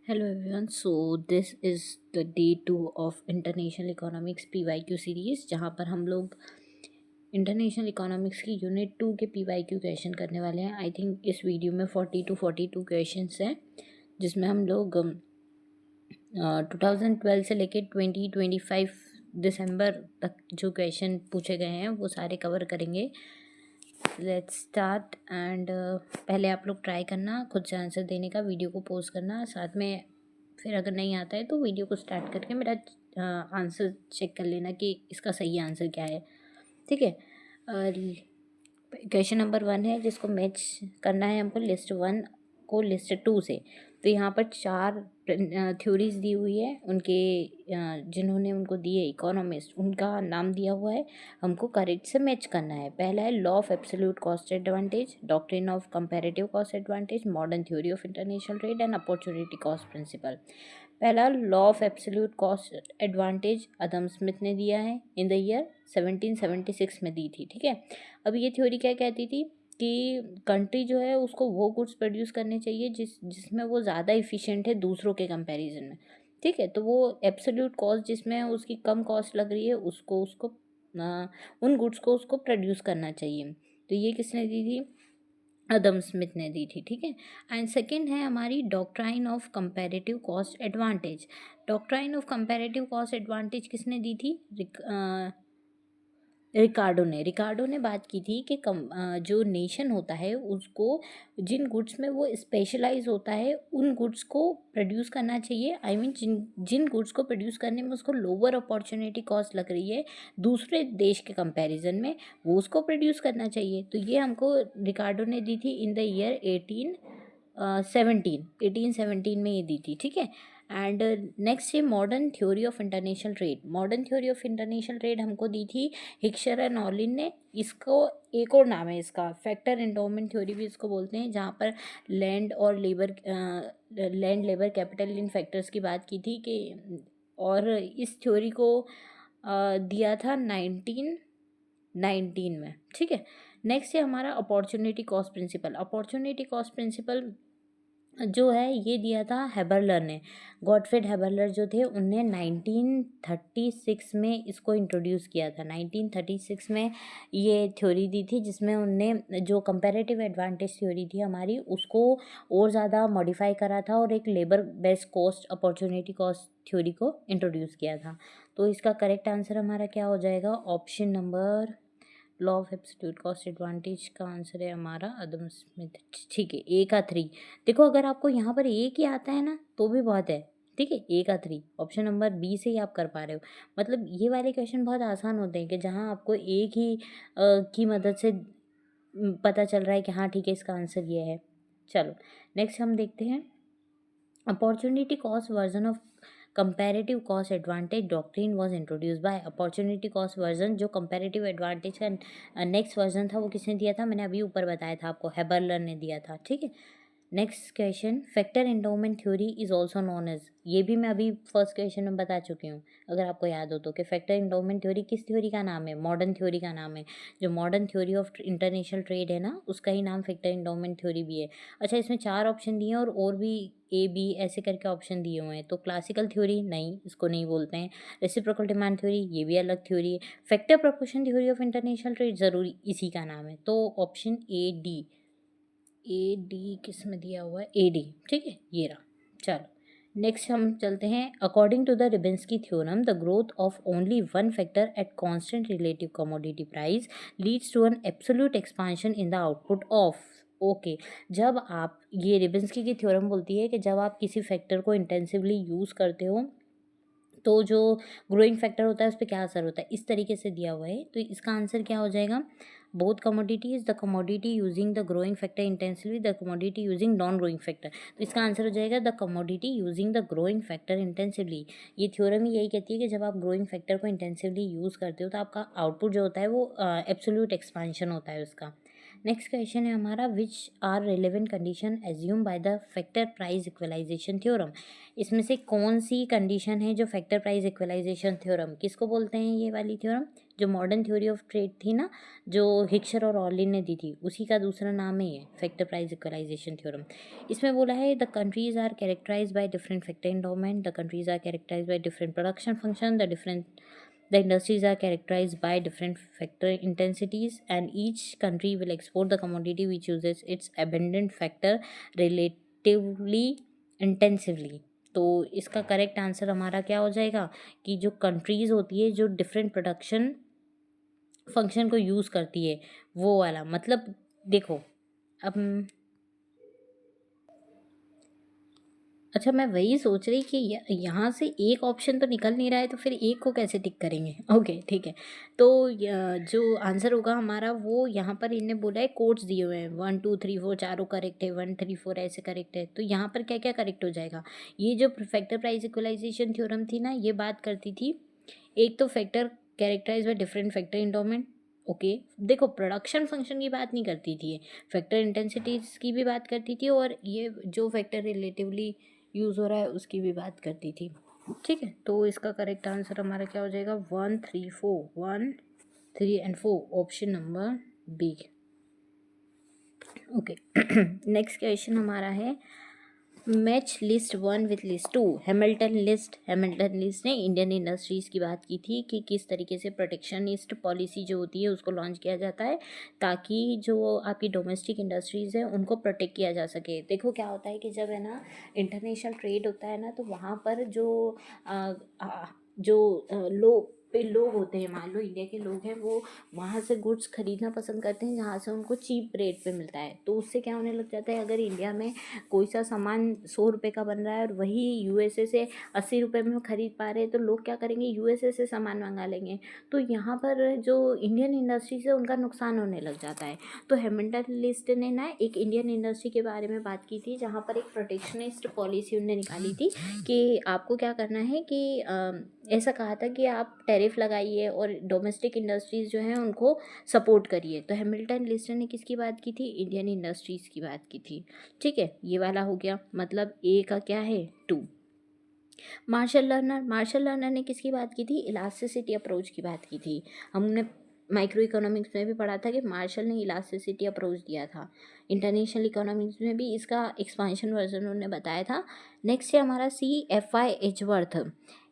Hello everyone. So this is the day 2 of International Economics PYQ series, जहाँ पर हम लोग इंटरनेशनल इकोनॉमिक्स की यूनिट 2 के PYQ क्वेश्चन करने वाले हैं। आई थिंक इस वीडियो में 42 क्वेश्चंस हैं, जिसमें हम लोग 2012 से लेके 2025 दिसंबर तक जो क्वेश्चन पूछे गए हैं वो सारे कवर करेंगे। लेट्स स्टार्ट एंड पहले आप लोग ट्राई करना खुद से आंसर देने का, वीडियो को पॉज करना, साथ में फिर अगर नहीं आता है तो वीडियो को स्टार्ट करके मेरा आंसर चेक कर लेना कि इसका सही आंसर क्या है। ठीक है। क्वेश्चन नंबर 1 है जिसको मैच करना है हमको लिस्ट 1 को लिस्ट 2 से। तो यहाँ पर 4 थ्योरीज दी हुई है, उनके जिन्होंने उनको दिए इकोनॉमिस्ट, उनका नाम दिया हुआ है, हमको करेक्ट से मैच करना है। पहला है law of absolute cost advantage, doctrine of comparative cost advantage, modern theory of international trade and opportunity cost principle. पहला law of absolute cost advantage Adam Smith ने दिया है, इन द ईयर 1776 में दी थी। ठीक है। अब ये थ्योरी क्या कहती थी कि कंट्री जो है उसको वो गुड्स प्रोड्यूस करने चाहिए जिसमें वो ज़्यादा इफ़िशिएंट है दूसरों के कंपैरिजन में। ठीक है। तो वो एब्सोल्यूट कॉस्ट जिसमें उसकी कम कॉस्ट लग रही है उसको उन गुड्स को उसको प्रोड्यूस करना चाहिए। तो ये किसने दी थी? अदम स्मिथ ने दी थी। ठीक है। एंड सेकंड है हमारी doctrine of comparative cost advantage. Doctrine of comparative cost advantage किसने दी थी? रिकार्डो ने बात की थी कि जो नेशन होता है उसको जिन गुड्स में वो स्पेशलाइज होता है उन गुड्स को प्रोड्यूस करना चाहिए। आई मीन जिन जिन गुड्स को प्रोड्यूस करने में उसको लोअर अपॉर्चुनिटी कॉस्ट लग रही है दूसरे देश के कंपैरिजन में, वो उसको प्रोड्यूस करना चाहिए। तो ये हमको रिकार्डो ने दी थी इन द ईयर 1817 में ये दी थी। ठीक है। एंड नेक्स्ट है modern theory of international trade. Modern theory of international trade हमको दी थी हिक्सर एंड ऑलिन ने। इसको एक और नाम है इसका, फैक्टर एंडोमेंट थ्योरी भी इसको बोलते हैं, जहाँ पर land labour capital in factors की बात की थी कि, और इस थ्योरी को दिया था 1919 में। ठीक है। नेक्स्ट है हमारा opportunity cost principle. Opportunity cost principle जो है ये दिया था हेबरलर ने। गॉटफ्रेड हेबरलर जो थे उनने 1936 में इसको इंट्रोड्यूस किया था। 1936 में ये थ्योरी दी थी जिसमें उनने जो कंपैरेटिव एडवांटेज थ्योरी थी हमारी उसको और ज़्यादा मॉडिफाई करा था और एक labour based cost opportunity cost theory को इंट्रोड्यूस किया था। तो इसका करेक्ट आंसर हमारा क्या हो जाएगा? Option number law of absolute cost advantage का आंसर है हमारा अदम स्मिथ। ठीक है। ए का 3। देखो अगर आपको यहाँ पर एक ही आता है ना तो भी बहुत है। ठीक है। ए का 3 ऑप्शन नंबर बी से ही आप कर पा रहे हो। मतलब ये वाले क्वेश्चन बहुत आसान होते हैं कि जहाँ आपको एक ही की मदद से पता चल रहा है कि हाँ ठीक है इसका आंसर ये है। चलो नेक्स्ट हम देखते हैं opportunity cost version of comparative cost advantage doctrine was introduce by. Opportunity cost version जो कंपैरेटिव एडवांटेज का नेक्स्ट वर्जन था वो किसने दिया था? मैंने अभी ऊपर बताया था आपको, हेबरलर ने दिया था। ठीक है। Next question factor endowment theory is also known as. ये भी मैं अभी फर्स्ट क्वेश्चन में बता चुकी हूँ, अगर आपको याद हो तो, कि फैक्टर एंडोमेंट थ्योरी किस थ्योरी का नाम है? मॉडर्न थ्योरी का नाम है। जो modern theory of international trade है ना उसका ही नाम फैक्टर एंडोमेंट थ्योरी भी है। अच्छा इसमें 4 ऑप्शन दिए हैं और भी ए बी ऐसे करके ऑप्शन दिए हुए हैं। तो क्लासिकल थ्योरी नहीं, इसको नहीं बोलते हैं। रेसिप्रोकल डिमांड थ्योरी ये भी अलग थ्योरी है। Factor proportion theory of international trade ज़रूरी इसी का नाम है। तो ऑप्शन ए डी किस में दिया हुआ है? A D. ठीक है ये रहा। चलो नेक्स्ट हम चलते हैं। According to the Rybczynski theorem the growth of only one factor at constant relative commodity price leads to an absolute expansion in the output of. Okay. जब आप, ये रिबेंस्की की थ्योरम बोलती है कि जब आप किसी फैक्टर को इंटेंसिवली यूज़ करते हो तो जो ग्रोइंग फैक्टर होता है उस पर क्या असर होता है, इस तरीके से दिया हुआ है। तो इसका आंसर क्या हो जाएगा? Both commodities, the commodity using the growing factor intensively, the commodity using non growing factor. तो इसका आंसर हो जाएगा the commodity using the growing factor intensively. ये थ्योरम ही यही कहती है कि जब आप ग्रोइंग फैक्टर को इंटेंसिवली यूज़ करते हो तो आपका आउटपुट जो होता है वो एब्सोल्यूट एक्सपांशन होता है उसका। नेक्स्ट क्वेश्चन है हमारा, which are relevant condition assume by the factor price equalization theorem. इसमें से कौन सी कंडीशन है जो फैक्टर प्राइस इक्वलाइजेशन थ्योरम, किसको बोलते हैं ये वाली थ्योरम, जो मॉडर्न थ्योरी ऑफ ट्रेड थी ना, जो हिक्सर और ऑर्लिन ने दी थी, उसी का दूसरा नाम है ये फैक्टर प्राइस इक्वलाइजेशन थ्योरम। इसमें बोला है the countries are characterize by different factor endowment, the countries are characterize by different production function, the industries are characterized by different factor intensities, and each country will export the commodity which uses its abundant factor relatively intensively। तो इसका correct answer हमारा क्या हो जाएगा कि जो countries होती है जो डिफरेंट प्रोडक्शन फंक्शन को यूज़ करती है वो वाला, मतलब देखो अब अच्छा मैं वही सोच रही कि यहाँ से एक ऑप्शन तो निकल नहीं रहा है, तो फिर एक को कैसे टिक करेंगे। ओके ठीक है, तो जो आंसर होगा हमारा वो यहाँ पर इन्हें बोला है, कोड्स दिए हुए हैं 1 2 3 4 चारों करेक्ट है, 1 3 4 ऐसे करेक्ट है, तो यहाँ पर क्या क्या करेक्ट हो जाएगा। ये जो फैक्टर प्राइस इक्वलाइजेशन थ्योरम थी ना, ये बात करती थी एक तो factor characterize by different factor endowment. Okay देखो प्रोडक्शन फंक्शन की बात नहीं करती थी, फैक्टर इंटेंसिटीज की भी बात करती थी, और ये जो फैक्टर रिलेटिवली यूज़ हो रहा है उसकी भी बात करती थी। ठीक है, तो इसका करेक्ट आंसर हमारा क्या हो जाएगा, 1 3 4 1 3 and 4, option number B. Okay next question हमारा है, match list 1 with list 2। Hamilton list ने इंडियन इंडस्ट्रीज़ की बात की थी कि किस तरीके से प्रोटेक्शनिस्ट पॉलिसी जो होती है उसको लॉन्च किया जाता है ताकि जो आपकी डोमेस्टिक इंडस्ट्रीज़ है उनको प्रोटेक्ट किया जा सके। देखो क्या होता है कि जब है ना इंटरनेशनल ट्रेड होता है ना, तो वहाँ पर लोग होते हैं, मान लो इंडिया के लोग हैं, वो वहाँ से गुड्स खरीदना पसंद करते हैं जहाँ से उनको चीप रेट पे मिलता है। तो उससे क्या होने लग जाता है, अगर इंडिया में कोई सा सामान 100 रुपये का बन रहा है और वही यूएसए से 80 रुपये में खरीद पा रहे हैं, तो लोग क्या करेंगे, यूएसए से सामान मंगा लेंगे। तो यहाँ पर जो इंडियन इंडस्ट्रीज है उनका नुकसान होने लग जाता है। तो हैमिल्टन लिस्ट ने ना एक इंडियन इंडस्ट्री के बारे में बात की थी जहाँ पर एक प्रोटेक्शनिस्ट पॉलिसी उन्होंने निकाली थी कि आपको क्या करना है कि ऐसा कहा था कि आप टैरिफ लगाइए और डोमेस्टिक इंडस्ट्रीज़ जो हैं उनको सपोर्ट करिए। तो हैमिल्टन लिस्ट ने किसकी बात की थी, इंडियन इंडस्ट्रीज़ की बात की थी। ठीक है, ये वाला हो गया, मतलब ए का क्या है 2। मार्शल लर्नर ने किसकी बात की थी, इलास्टिसिटी अप्रोच की बात की थी। हमने माइक्रो इकोनॉमिक्स में भी पढ़ा था कि मार्शल ने इलास्टिसिटी अप्रोच दिया था। इंटरनेशनल इकोनॉमिक्स में भी इसका एक्सपांशन वर्जन उन्होंने बताया था। नेक्स्ट है हमारा CFI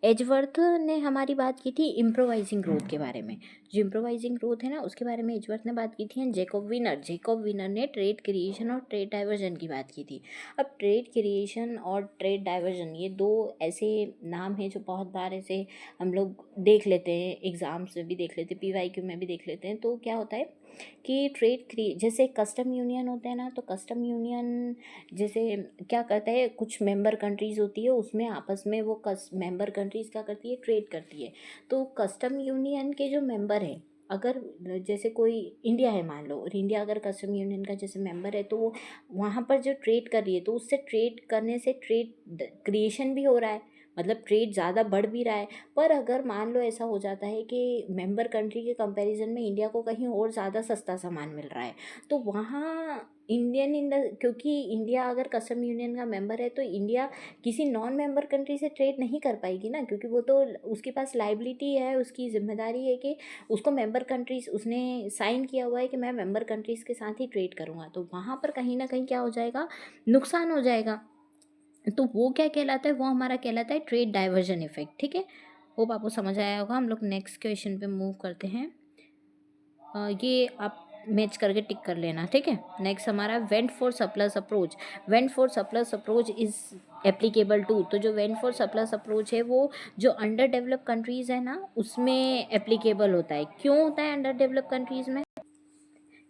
एजवर्थ ने हमारी बात की थी इम्प्रोवाइजिंग ग्रोथ के बारे में। जो इम्प्रोवाइजिंग ग्रोथ है ना उसके बारे में एजवर्थ ने बात की थी। एंड जेकब विनर ने ट्रेड क्रिएशन और ट्रेड डाइवर्जन की बात की थी। अब ट्रेड क्रिएशन और ट्रेड डाइवर्जन ये दो ऐसे नाम हैं जो बहुत बार ऐसे हम लोग देख लेते हैं, एग्ज़ाम्स में भी देख लेते हैं, PYQ में भी देख लेते हैं। तो क्या होता है कि जैसे कस्टम यूनियन होता है ना, तो कस्टम यूनियन जैसे क्या करता है, कुछ मेंबर कंट्रीज़ होती है उसमें आपस में वो मेंबर कंट्रीज़ क्या करती है, ट्रेड करती है। तो कस्टम यूनियन के जो मेंबर हैं, अगर जैसे कोई इंडिया है मान लो, और इंडिया अगर कस्टम यूनियन का जैसे मेंबर है, तो वो वहाँ पर जो ट्रेड कर रही है तो उससे ट्रेड करने से ट्रेड क्रिएशन भी हो रहा है, मतलब ट्रेड ज़्यादा बढ़ भी रहा है। पर अगर मान लो ऐसा हो जाता है कि मेंबर कंट्री के कंपैरिजन में इंडिया को कहीं और ज़्यादा सस्ता सामान मिल रहा है, तो वहाँ क्योंकि इंडिया अगर कस्टम यूनियन का मेंबर है तो इंडिया किसी नॉन मेंबर कंट्री से ट्रेड नहीं कर पाएगी ना, क्योंकि वो तो उसके पास लाइबिलिटी है, उसकी जिम्मेदारी है कि उसको मेंबर कंट्रीज, उसने साइन किया हुआ है कि मैं मेंबर कंट्रीज़ के साथ ही ट्रेड करूँगा। तो वहाँ पर कहीं ना कहीं क्या हो जाएगा, नुकसान हो जाएगा। तो वो क्या कहलाता है, वो हमारा कहलाता है ट्रेड डाइवर्जन इफेक्ट। ठीक है, होप आपको समझ आया होगा। हम लोग नेक्स्ट क्वेश्चन पे मूव करते हैं। ये आप मैच करके टिक कर लेना। ठीक है, नेक्स्ट हमारा vent for surplus approach is applicable to. तो जो वेंट फॉर सरप्लस अप्रोच है वो जो अंडर डेवलप कंट्रीज़ है ना उसमें एप्लीकेबल होता है। क्यों होता है अंडर डेवलप कंट्रीज़ में,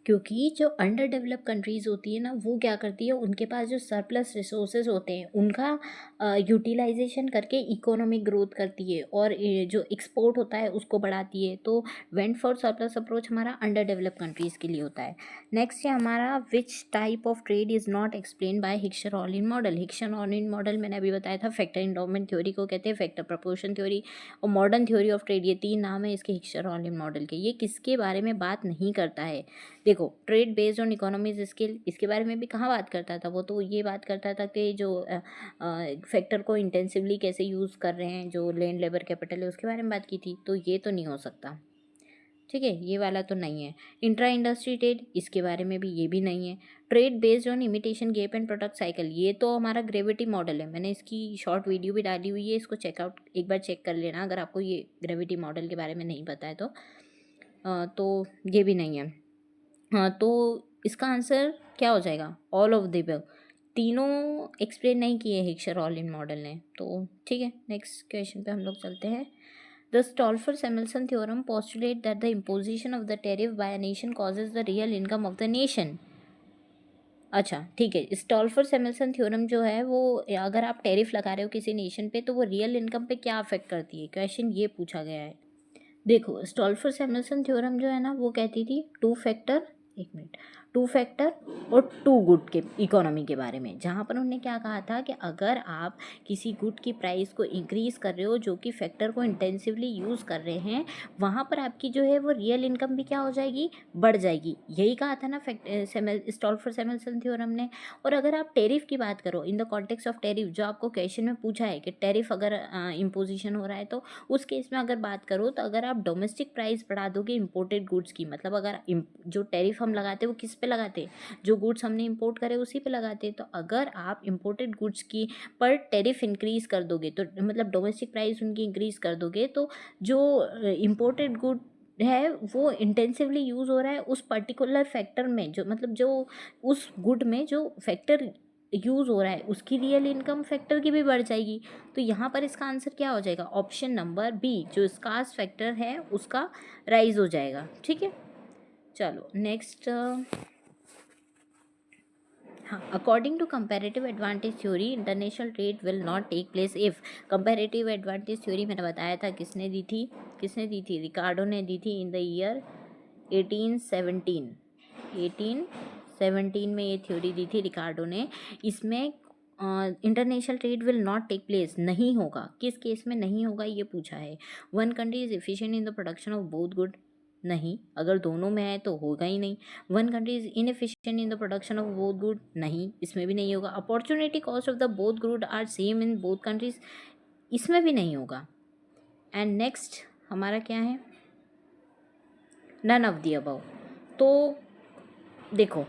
क्योंकि जो अंडर डेवलप कंट्रीज़ होती है ना वो क्या करती है, उनके पास जो सरप्लस रिसोर्सेज होते हैं उनका यूटिलाइजेशन करके इकोनॉमिक ग्रोथ करती है और ये जो एक्सपोर्ट होता है उसको बढ़ाती है। तो वेंट फॉर सरप्लस अप्रोच हमारा अंडर डेवलप कंट्रीज़ के लिए होता है। नेक्स्ट है हमारा which type of trade is not explain by Heckscher Ohlin model. Heckscher Ohlin model मैंने अभी बताया था, फैक्टर इंडोमेंट थ्योरी को कहते हैं, फैक्टर प्रपोर्शन थ्योरी और मॉडर्न थ्योरी ऑफ ट्रेड, ये 3 नाम है इसके हिक्सर ऑर्लिन मॉडल के। ये किसके बारे में बात नहीं करता है, देखो trade based on economies skill, इसके बारे में भी कहाँ बात करता था वो, तो ये बात करता था कि जो फैक्टर को इंटेंसिवली कैसे यूज़ कर रहे हैं, जो लैंड लेबर कैपिटल है उसके बारे में बात की थी, तो ये तो नहीं हो सकता। ठीक है, ये वाला तो नहीं है। इंट्रा इंडस्ट्री ट्रेड, इसके बारे में भी ये भी नहीं है। Trade based on imitation gap and product cycle, ये तो हमारा ग्रेविटी मॉडल है, मैंने इसकी शॉर्ट वीडियो भी डाली हुई है, इसको चेकआउट एक बार चेक कर लेना अगर आपको ये ग्रेविटी मॉडल के बारे में नहीं पता है तो ये भी नहीं है। हाँ, तो इसका आंसर क्या हो जाएगा, ऑल ऑफ द अबव। तीनों एक्सप्लेन नहीं किए हिक्सर ऑलिन मॉडल ने, तो ठीक है। नेक्स्ट क्वेश्चन पे हम लोग चलते हैं। The Stolper Samuelson theorem postulate that the imposition of the tariff by a nation causes the real income of the nation. अच्छा ठीक है, स्टॉल्फर-सैमुअल्सन थ्योरम जो है वो अगर आप टैरिफ लगा रहे हो किसी नेशन पे तो वो रियल इनकम पे क्या अफेक्ट करती है, क्वेश्चन ये पूछा गया है। देखो स्टॉल्फर-सैमुअल्सन थ्योरम जो है ना वो कहती थी टू फैक्टर, एक मिनट, टू फैक्टर और टू गुड के इकोनॉमी के बारे में, जहाँ पर उन्होंने क्या कहा था कि अगर आप किसी गुड की प्राइस को इंक्रीज़ कर रहे हो जो कि फैक्टर को इंटेंसिवली यूज़ कर रहे हैं, वहाँ पर आपकी जो है वो रियल इनकम भी क्या हो जाएगी, बढ़ जाएगी। यही कहा था ना स्टॉल्फर-सैमुअल्सन थ्योरम ने। और अगर आप टैरिफ की बात करो in the context of tariff, जो आपको क्वेश्चन में पूछा है कि टैरिफ अगर इम्पोजिशन हो रहा है तो उस केस में अगर बात करो तो अगर आप डोमेस्टिक प्राइस बढ़ा दोगे इंपोर्टेड गुड्स की, मतलब अगर जो टैरिफ हम लगाते हैं वो किस पे लगाते हैं, जो गुड्स हमने इंपोर्ट करे उसी पे लगाते हैं, तो अगर आप इंपोर्टेड गुड्स की पर टैरिफ इंक्रीज कर दोगे तो मतलब डोमेस्टिक प्राइस उनकी इंक्रीज कर दोगे, तो जो इंपोर्टेड गुड है वो इंटेंसिवली यूज़ हो रहा है उस पर्टिकुलर फैक्टर में, जो मतलब जो उस गुड में जो फैक्टर यूज़ हो रहा है उसकी रियल इनकम फैक्टर की भी बढ़ जाएगी। तो यहाँ पर इसका आंसर क्या हो जाएगा, ऑप्शन नंबर बी, जो स्कार्स फैक्टर है उसका राइज हो जाएगा। ठीक है, चलो नेक्स्ट। हाँ, according to comparative advantage theory international trade will not take place if. Comparative advantage theory मैंने बताया था किसने दी थी, रिकार्डो ने दी थी इन द ईयर 1817। 1817 में ये थ्योरी दी थी रिकार्डो ने। इसमें international trade will not take place नहीं होगा, किस केस में नहीं होगा ये पूछा है। One country is efficient in the production of both good, नहीं, अगर दोनों में है तो होगा ही नहीं। One country is inefficient in the production of both good, नहीं, इसमें भी नहीं होगा। Opportunity cost of the both good are same in both countries, इसमें भी नहीं होगा। एंड नेक्स्ट हमारा क्या है, नन ऑफ द अबव। तो देखो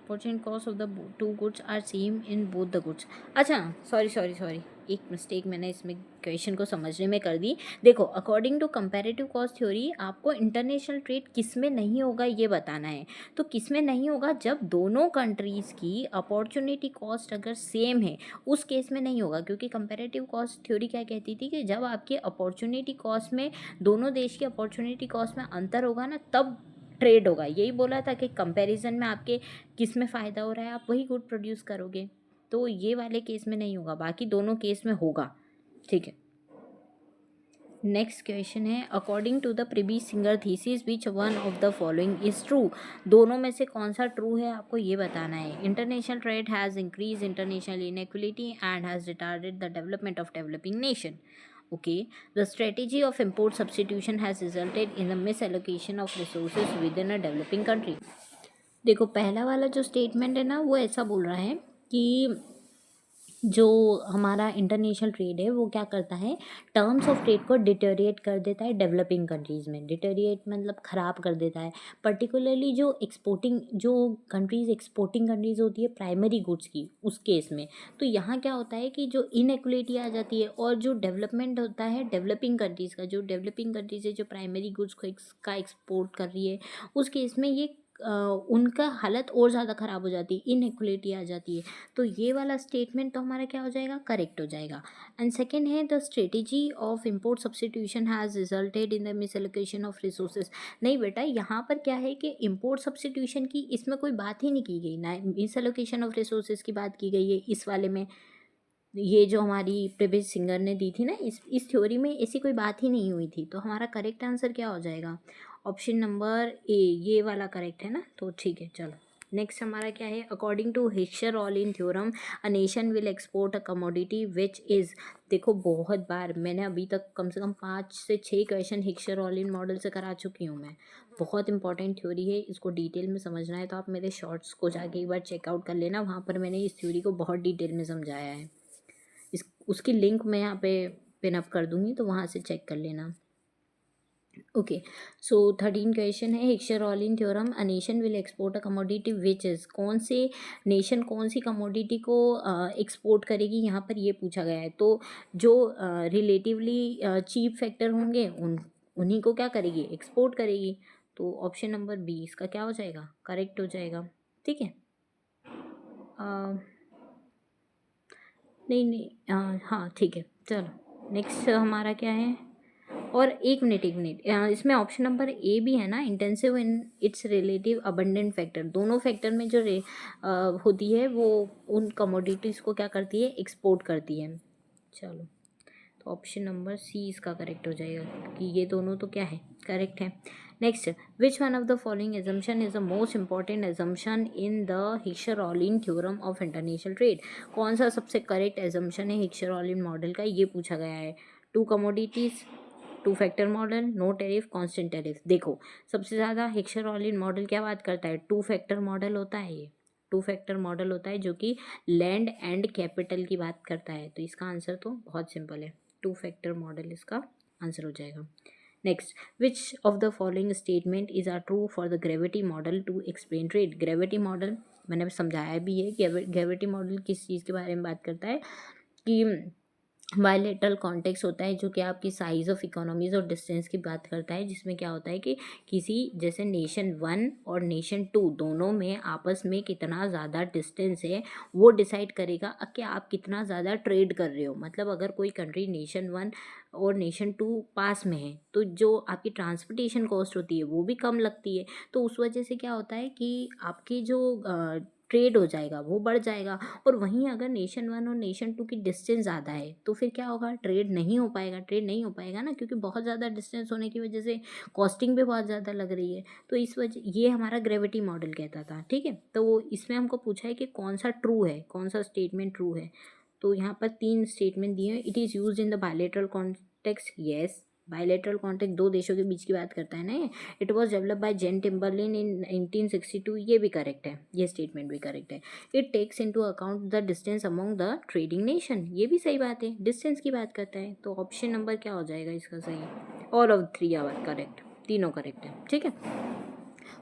opportunity cost of the two goods are same in both the goods. अच्छा सॉरी, एक मिस्टेक मैंने इसमें क्वेश्चन को समझने में कर दी। देखो according to comparative cost theory आपको इंटरनेशनल ट्रेड किस में नहीं होगा ये बताना है। तो किस में नहीं होगा, जब दोनों कंट्रीज़ की अपॉर्चुनिटी कॉस्ट अगर सेम है उस केस में नहीं होगा, क्योंकि कंपैरेटिव कॉस्ट थ्योरी क्या कहती थी कि जब आपकी अपॉर्चुनिटी कॉस्ट में दोनों देश की अपॉर्चुनिटी कॉस्ट में अंतर होगा ना तब ट्रेड होगा। यही बोला था कि कंपैरिजन में आपके किस में फ़ायदा हो रहा है आप वही गुड प्रोड्यूस करोगे, तो ये वाले केस में नहीं होगा, बाकी दोनों केस में होगा। ठीक है, नेक्स्ट क्वेश्चन है अकॉर्डिंग टू द प्रीवी Singer thesis which one of the following is true. दोनों में से कौन सा ट्रू है आपको ये बताना है। International trade has increase international inequality and has retarded the development of developing nation. Okay, the strategy of import substitution has resulted in the misallocation of resources within a developing country। देखो पहला वाला जो statement है ना वो ऐसा बोल रहा है कि जो हमारा इंटरनेशनल ट्रेड है वो क्या करता है, टर्म्स ऑफ ट्रेड को डिटेरिएट कर देता है डेवलपिंग कंट्रीज़ में। डिटेरिएट मतलब ख़राब कर देता है, पर्टिकुलरली जो कंट्रीज़ एक्सपोर्टिंग कंट्रीज़ होती है प्राइमरी गुड्स की उस केस में। तो यहाँ क्या होता है कि जो इनइक्वलिटी आ जाती है और जो डेवलपमेंट होता है डेवलपिंग कंट्रीज़ का, जो डेवलपिंग कंट्रीज़ है जो प्राइमरी गुड्स को का एक्सपोर्ट कर रही है उस केस में ये उनका हालत और ज़्यादा ख़राब हो जाती है, इनइक्वलिटी आ जाती है। तो ये वाला स्टेटमेंट तो हमारा क्या हो जाएगा, करेक्ट हो जाएगा। एंड सेकेंड है the strategy of import substitution has resulted in the misallocation of resources. नहीं बेटा, यहाँ पर क्या है कि इम्पोर्ट सब्सटीट्यूशन की इसमें कोई बात ही नहीं की गई ना, मिसएलोकेशन ऑफ रिसोर्सेज की बात की गई है इस वाले में। ये जो हमारी प्रीवियस सिंगर ने दी थी ना इस थ्योरी में ऐसी कोई बात ही नहीं हुई थी। तो हमारा करेक्ट आंसर क्या हो जाएगा, ऑप्शन नंबर ए, ये वाला करेक्ट है ना। तो ठीक है, चलो नेक्स्ट हमारा क्या है, according to Heckscher Ohlin theorem a nation will export a commodity which is, देखो बहुत बार मैंने अभी तक कम से कम 5 से 6 क्वेश्चन हिक्सर-ओलिन मॉडल से करा चुकी हूँ मैं। बहुत इंपॉर्टेंट थ्योरी है, इसको डिटेल में समझना है तो आप मेरे शॉर्ट्स को जाके एक बार चेकआउट कर लेना, वहाँ पर मैंने इस थ्योरी को बहुत डिटेल में समझाया है। उसकी लिंक मैं यहाँ पे पिन अप कर दूँगी, तो वहाँ से चेक कर लेना। ओके, सो 13 क्वेश्चन है, Heckscher Ohlin theorem a nation will export a commodity which is, कौन से नेशन कौन सी कमोडिटी को एक्सपोर्ट करेगी, यहाँ पर ये पूछा गया है। तो जो रिलेटिवली चीप फैक्टर होंगे उन्हीं को क्या करेगी, एक्सपोर्ट करेगी। तो ऑप्शन नंबर बी इसका क्या हो जाएगा, करेक्ट हो जाएगा। ठीक है, नहीं नहीं, हाँ ठीक है, चलो नेक्स्ट हमारा क्या है। और एक मिनट इसमें ऑप्शन नंबर ए भी है ना, intensive in its relative abundant factor, दोनों फैक्टर में जो होती है वो उन कमोडिटीज़ को क्या करती है, एक्सपोर्ट करती है। चलो, तो ऑप्शन नंबर सी इसका करेक्ट हो जाएगा, क्योंकि ये दोनों तो क्या है, करेक्ट है। Next, which one of the following assumption is the most important assumption in the Heckscher Ohlin theorem of international trade, कौन सा सबसे करेक्ट एजम्पशन है हिक्सर-ओलिन मॉडल का, ये पूछा गया है। Two commodities, two factor model, no tariff, constant tariff. देखो सबसे ज़्यादा हिक्सर-ओलिन मॉडल क्या बात करता है, टू फैक्टर मॉडल होता है। ये टू फैक्टर मॉडल होता है जो कि लैंड एंड कैपिटल की बात करता है। तो इसका आंसर तो बहुत सिंपल है, टू फैक्टर मॉडल इसका आंसर हो जाएगा। Next, which of the following statement is are true for the gravity model to explain trade. Gravity model मैंने समझाया भी है, ग्रेविटी मॉडल किस चीज़ के बारे में बात करता है कि बायलेटरल कॉन्टेक्स्ट होता है, जो कि आपकी साइज़ ऑफ इकोनॉमीज़ और डिस्टेंस की बात करता है, जिसमें क्या होता है कि किसी जैसे नेशन 1 और नेशन 2 दोनों में आपस में कितना ज़्यादा डिस्टेंस है वो डिसाइड करेगा कि आप कितना ज़्यादा ट्रेड कर रहे हो। मतलब अगर कोई कंट्री नेशन 1 और नेशन 2 पास में है तो जो आपकी ट्रांसपोर्टेशन कॉस्ट होती है वो भी कम लगती है। तो उस वजह से क्या होता है कि आपकी जो ट्रेड हो जाएगा वो बढ़ जाएगा। और वहीं अगर नेशन 1 और नेशन 2 की डिस्टेंस ज़्यादा है तो फिर क्या होगा, ट्रेड नहीं हो पाएगा ना, क्योंकि बहुत ज़्यादा डिस्टेंस होने की वजह से कॉस्टिंग भी बहुत ज़्यादा लग रही है। तो इस वजह ये हमारा ग्रेविटी मॉडल कहता था। ठीक है, तो इसमें हमको पूछा है कि कौन सा ट्रू है, कौन सा स्टेटमेंट ट्रू है। तो यहाँ पर 3 स्टेटमेंट दिए हैं। It is used in the bilateral context, yes, bilateral contact दो देशों के बीच की बात करता है ना ये। इट वॉज डेवलप बाय जेन टिम्बरलिन इन 1962, ये भी करेक्ट है, ये स्टेटमेंट भी करेक्ट है। It takes into account the distance among the trading nation, ये भी सही बात है, डिस्टेंस की बात करता है। तो ऑप्शन नंबर क्या हो जाएगा इसका सही, ऑल ऑफ 3 आवर करेक्ट, तीनों करेक्ट है। ठीक है,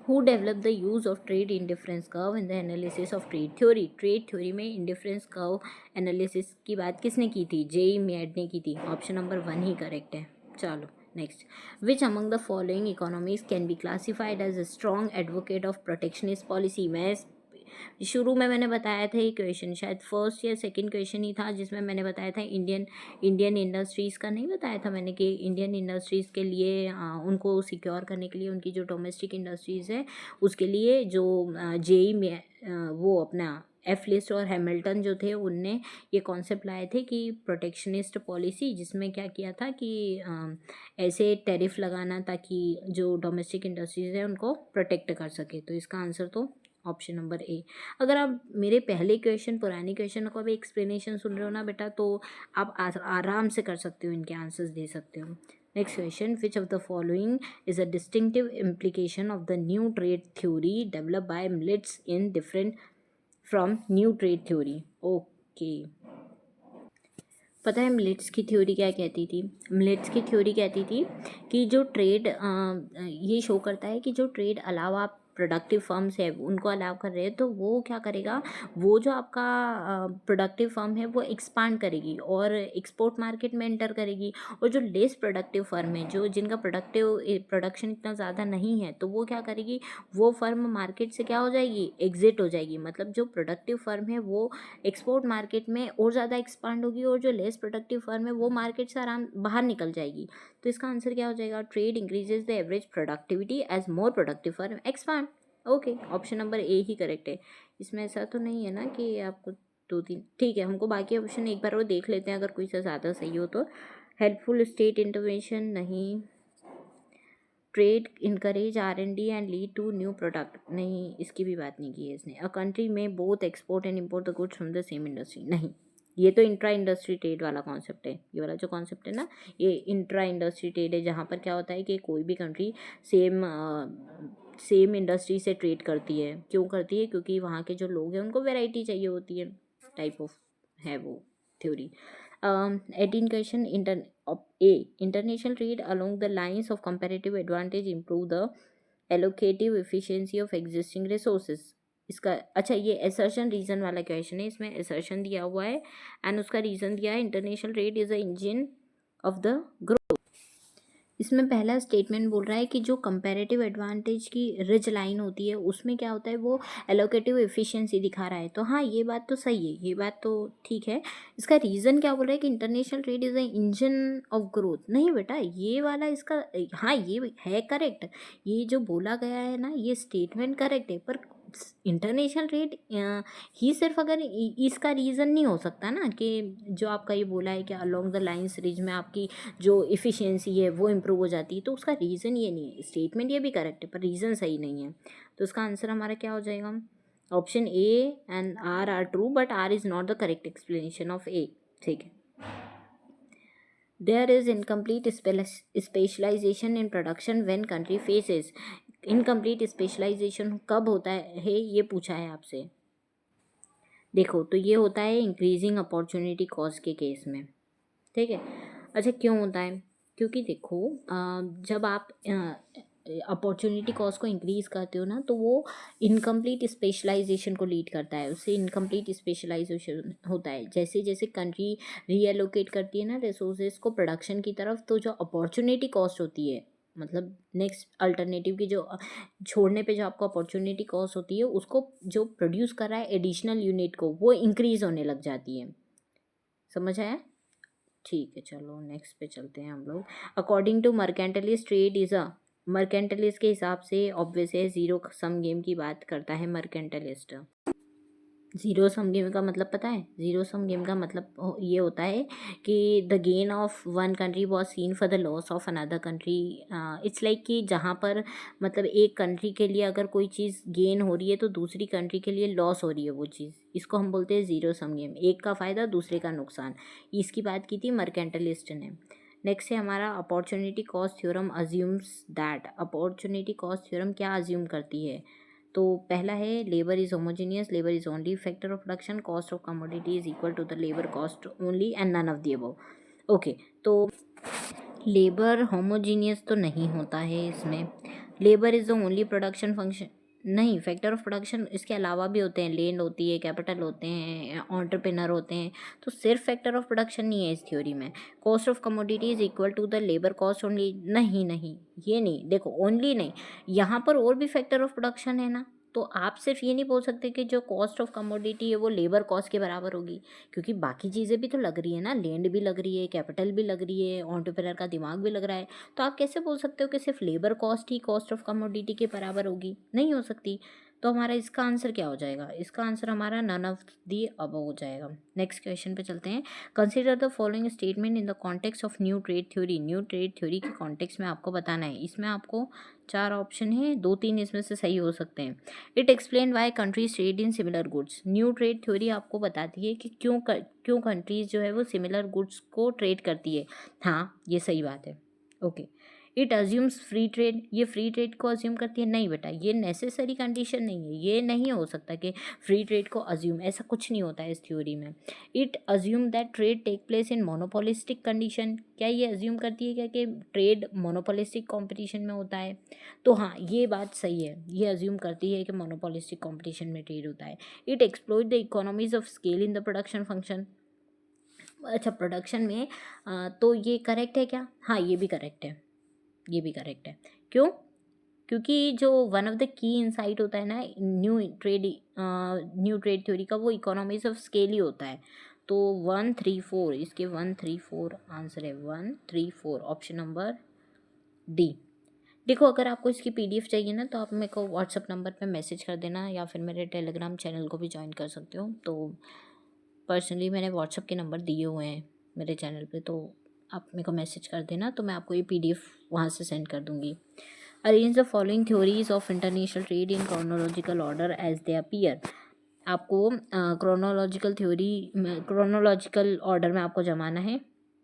who develop the use of trade indifference curve in the analysis of trade theory. Trade theory में इंडिफरेंस कर्व एनालिसिस की बात किसने की थी, जेई मेड ने की थी। ऑप्शन नंबर 1 ही करेक्ट है। चलो next, which among the following economies can be classified as a strong advocate of protectionist policy. मैं शुरू में मैंने बताया था ये क्वेश्चन, शायद फर्स्ट या सेकंड क्वेश्चन ही था, जिसमें मैंने बताया था इंडियन इंडस्ट्रीज़ का नहीं बताया था मैंने कि इंडियन इंडस्ट्रीज़ के लिए उनको सिक्योर करने के लिए उनकी जो डोमेस्टिक इंडस्ट्रीज़ है उसके लिए जो जेई में वो अपना एफ लिस्ट और हैमिल्टन जो थे उनने ये कॉन्सेप्ट लाए थे कि प्रोटेक्शनिस्ट पॉलिसी, जिसमें क्या किया था कि ऐसे टैरिफ लगाना ताकि जो डोमेस्टिक इंडस्ट्रीज़ है उनको प्रोटेक्ट कर सके। तो इसका आंसर तो ऑप्शन नंबर ए। अगर आप मेरे पहले क्वेश्चन पुरानी क्वेश्चन को भी एक्सप्लेनेशन सुन रहे हो ना बेटा, तो आप आराम से कर सकते हो, इनके आंसर्स दे सकते हो। Next question, which of the following is a distinctive implication of the new trade theory develop by millets in different from new trade theory. Okay, पता है मिलिट्स की थ्योरी क्या कहती थी, मिलिट्स की थ्योरी कहती थी कि जो ट्रेड ये शो करता है कि जो ट्रेड अलावा आप प्रोडक्टिव फर्म्स है उनको अलाउ कर रहे हैं, तो वो क्या करेगा, वो जो आपका प्रोडक्टिव फर्म है वो एक्सपांड करेगी और एक्सपोर्ट मार्केट में एंटर करेगी। और जो लेस प्रोडक्टिव फर्म है, जो जिनका प्रोडक्शन इतना ज़्यादा नहीं है, तो वो क्या करेगी, वो फर्म मार्केट से क्या हो जाएगी, एग्जिट हो जाएगी। मतलब जो प्रोडक्टिव फर्म है वो एक्सपोर्ट मार्केट में और ज़्यादा एक्सपांड होगी और जो लेस प्रोडक्टिव फर्म है वो मार्केट से आराम बाहर निकल जाएगी। तो इसका आंसर क्या हो जाएगा, trade increases the average productivity as more productive firm expand. Okay, option number A ही करेक्ट है। इसमें ऐसा तो नहीं है ना कि आपको 2-3, ठीक है, हमको बाकी ऑप्शन एक बार वो देख लेते हैं, अगर कोई सा ज़्यादा सही हो तो। हेल्पफुल स्टेट इंटरवेंशन नहीं, trade encourage R&D and lead to new product, नहीं इसकी भी बात नहीं की है इसने। अ कंट्री में both export and import the goods from the same industry, नहीं ये तो इंट्रा इंडस्ट्री ट्रेड वाला कॉन्सेप्ट है। ये वाला जो कॉन्सेप्ट है ना, ये इंट्रा इंडस्ट्री ट्रेड है, जहाँ पर क्या होता है कि कोई भी कंट्री सेम इंडस्ट्री से ट्रेड करती है। क्यों करती है? क्योंकि वहाँ के जो लोग हैं उनको वैरायटी चाहिए होती है, टाइप ऑफ है वो theory. 18 question international trade along the lines of comparative advantage improve the allocative efficiency of existing resources. इसका अच्छा, ये असर्शन रीजन वाला क्वेश्चन है, इसमें असर्शन दिया हुआ है एंड उसका रीजन दिया है international trade is a engine of the growth. इसमें पहला स्टेटमेंट बोल रहा है कि जो कंपैरेटिव एडवांटेज की रिज लाइन होती है उसमें क्या होता है, वो एलोकेटिव एफिशिएंसी दिखा रहा है। तो हाँ, ये बात तो सही है, ये बात तो ठीक है। इसका रीज़न क्या बोल रहा है कि international trade is a engine of growth. नहीं बेटा, ये वाला इसका हाँ ये है करेक्ट, ये जो बोला गया है ना ये स्टेटमेंट करेक्ट है, पर इंटरनेशनल ट्रेड ही सिर्फ अगर इसका रीज़न नहीं हो सकता ना, कि जो आपका ये बोला है कि अलोंग द लाइन्स रिज में आपकी जो इफ़िशियंसी है वो इम्प्रूव हो जाती है, तो उसका रीज़न ये नहीं है। स्टेटमेंट ये भी करेक्ट है पर रीज़न सही नहीं है। तो उसका आंसर हमारा क्या हो जाएगा? Option A and R true, but R is not the correct explanation of A. ठीक है। There is incomplete specialisation in production when country faces. Incomplete specialisation कब होता है ये पूछा है आपसे। देखो, तो ये होता है इंक्रीजिंग अपॉर्चुनिटी कॉस्ट के केस में। ठीक है। अच्छा, क्यों होता है? क्योंकि देखो, जब आप अपॉर्चुनिटी कॉस्ट को इंक्रीज़ करते हो ना, तो वो इनकम्प्लीट स्पेशलाइजेशन को लीड करता है, उससे इनकम्प्लीट स्पेशलाइजेशन होता है। जैसे जैसे कंट्री रीएलोकेट करती है ना रिसोर्सेज को प्रोडक्शन की तरफ, तो जो अपॉर्चुनिटी कॉस्ट होती है, मतलब नेक्स्ट अल्टरनेटिव की जो छोड़ने पे जो आपको अपॉर्चुनिटी कॉस्ट होती है, उसको जो प्रोड्यूस कर रहा है एडिशनल यूनिट को, वो इंक्रीज़ होने लग जाती है। समझ आया? ठीक है, चलो नेक्स्ट पे चलते हैं हम लोग। According to mercantilist trade is a, mercantilist के हिसाब से ऑब्वियस है, ज़ीरो सम गेम की बात करता है मर्केंटलिस्ट। ज़ीरो सम गेम का मतलब पता है? ज़ीरो सम गेम का मतलब ये होता है कि the gain of one country was seen for the loss of another country. It's like कि जहाँ पर मतलब एक कंट्री के लिए अगर कोई चीज़ गेन हो रही है तो दूसरी कंट्री के लिए लॉस हो रही है वो चीज़, इसको हम बोलते हैं ज़ीरो सम गेम। एक का फ़ायदा दूसरे का नुकसान, इसकी बात की थी मर्केंटलिस्ट ने। नेक्स्ट है हमारा opportunity cost theorem assumes that. Opportunity cost theorem क्या अज्यूम करती है? तो पहला है labour is homogeneous, labour is only factor of production, cost of commodity is equal to the labour cost only and none of the above. Okay, तो labour homogeneous तो नहीं होता है इसमें। Labour is the only production function, नहीं, factor of production इसके अलावा भी होते हैं, लैंड होती है, कैपिटल होते हैं, एंटरप्रेन्योर होते हैं, तो सिर्फ फैक्टर ऑफ प्रोडक्शन नहीं है इस थ्योरी में। Cost of commodity is equal to the labour cost only, नहीं नहीं, ये नहीं, देखो ओनली नहीं, यहाँ पर और भी फैक्टर ऑफ प्रोडक्शन है ना, तो आप सिर्फ ये नहीं बोल सकते कि जो कॉस्ट ऑफ कमोडिटी है वो लेबर कॉस्ट के बराबर होगी, क्योंकि बाकी चीज़ें भी तो लग रही है ना, लैंड भी लग रही है, कैपिटल भी लग रही है, एंटरप्रेन्योर का दिमाग भी लग रहा है। तो आप कैसे बोल सकते हो कि सिर्फ labour cost he cost of commodity के बराबर होगी? नहीं हो सकती। तो हमारा इसका आंसर क्या हो जाएगा? इसका आंसर हमारा नन ऑफ दी अबव हो जाएगा। नेक्स्ट क्वेश्चन पे चलते हैं। Consider the following statement in the context of new trade theory. New trade theory के कॉन्टेक्स्ट में आपको बताना है। इसमें आपको 4 ऑप्शन है, 2-3 इसमें से सही हो सकते हैं। It explain why countries trade in similar goods. New trade theory आपको बताती है कि क्यों कंट्रीज जो है वो सिमिलर गुड्स को ट्रेड करती है। हाँ, ये सही बात है। Okay. It assumes free trade, ये फ्री ट्रेड को अज्यूम करती है? नहीं बेटा, ये नेसेसरी कंडीशन नहीं है, ये नहीं हो सकता कि फ्री ट्रेड को अज्यूम, ऐसा कुछ नहीं होता है इस थ्योरी में। It assume that trade take place in monopolistic condition, क्या ये अज्यूम करती है क्या कि ट्रेड मोनोपोलिस्टिक कॉम्पिटिशन में होता है? तो हाँ, ये बात सही है, ये अज्यूम करती है कि मोनोपोलिस्टिक कॉम्पिटिशन में ट्रेड होता है। It exploit the economies of scale in the production function. अच्छा, प्रोडक्शन में तो ये करेक्ट है क्या? हाँ, ये भी करेक्ट है, ये भी करेक्ट है। क्यों? क्योंकि जो one of the key insight होता है ना न्यू ट्रेड थ्योरी का, वो इकोनॉमीज ऑफ स्केल ही होता है। तो 1-3-4, इसके 1-3-4 आंसर है, 1-3-4 ऑप्शन नंबर डी। देखो, अगर आपको इसकी पीडीएफ चाहिए ना तो आप मेरे को व्हाट्सअप नंबर पे मैसेज कर देना, या फिर मेरे टेलीग्राम चैनल को भी ज्वाइन कर सकते हो। तो पर्सनली मैंने व्हाट्सअप के नंबर दिए हुए हैं मेरे चैनल पे, तो आप मेरे को मैसेज कर देना, तो मैं आपको ये पीडीएफ वहाँ से सेंड कर दूँगी। Arrange the following theories of international trade in chronological order as they appear. आपको क्रोनोलॉजिकल ऑर्डर में आपको जमाना है।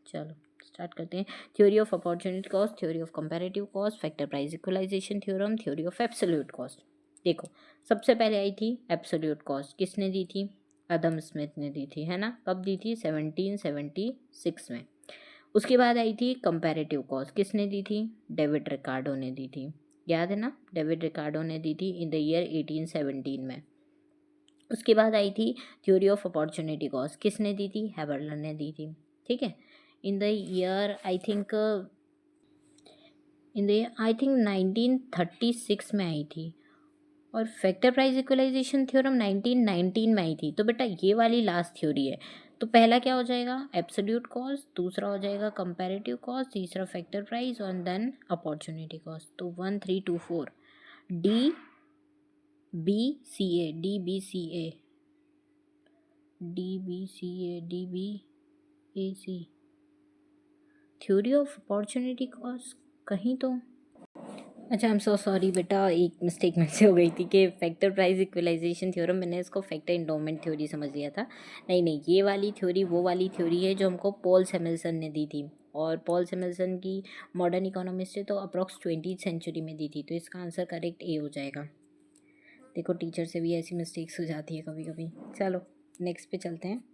चलो स्टार्ट करते हैं। Theory of opportunity cost, theory of comparative cost, factor price equalization theorem, theory of absolute cost. देखो सबसे पहले आई थी एब्सोल्यूट कॉस्ट, किसने दी थी? अदम स्मिथ ने दी थी, है ना। कब दी थी? 1776 में। उसके बाद आई थी कंपैरेटिव कॉस्ट, किसने दी थी? डेविड रिकार्डो ने दी थी, याद है ना। डेविड रिकार्डो ने दी थी इन द ईयर 1817 में। उसके बाद आई थी थ्योरी ऑफ अपॉर्चुनिटी कॉस्ट, किसने दी थी? हैबरलर ने दी थी, ठीक है। In the year I think 1936 में आई थी। और फैक्टर प्राइस इक्वलाइजेशन थ्योरम 1919 में आई थी। तो बेटा ये वाली लास्ट थ्योरी है। तो पहला क्या हो जाएगा? एब्सोल्यूट कॉस्ट, दूसरा हो जाएगा कंपैरेटिव कॉस्ट, तीसरा फैक्टर प्राइस और देन अपॉर्चुनिटी कॉस्ट। तो 1 3 2 4 D B C A, D B C A, D B C A, D B A C, theory of opportunity cost कहीं तो। अच्छा आई एम सो सॉरी बेटा, एक mistake मेरे से हो गई थी कि फैक्टर प्राइस इक्वलाइजेशन थ्योरम, मैंने इसको फैक्टर इंडोमेंट थ्योरी समझ लिया था। नहीं नहीं, ये वाली थ्योरी वो वाली थ्योरी है जो हमको पॉल सैमुएल्सन ने दी थी। और पॉल सैमुएल्सन की मॉडर्न इकोनॉमिस्ट है, तो अप्रॉक्स 20th सेंचुरी में दी थी। तो इसका आंसर करेक्ट ए हो जाएगा। देखो टीचर से भी ऐसी मिस्टेक्स हो जाती है कभी कभी। चलो नेक्स्ट पे चलते हैं।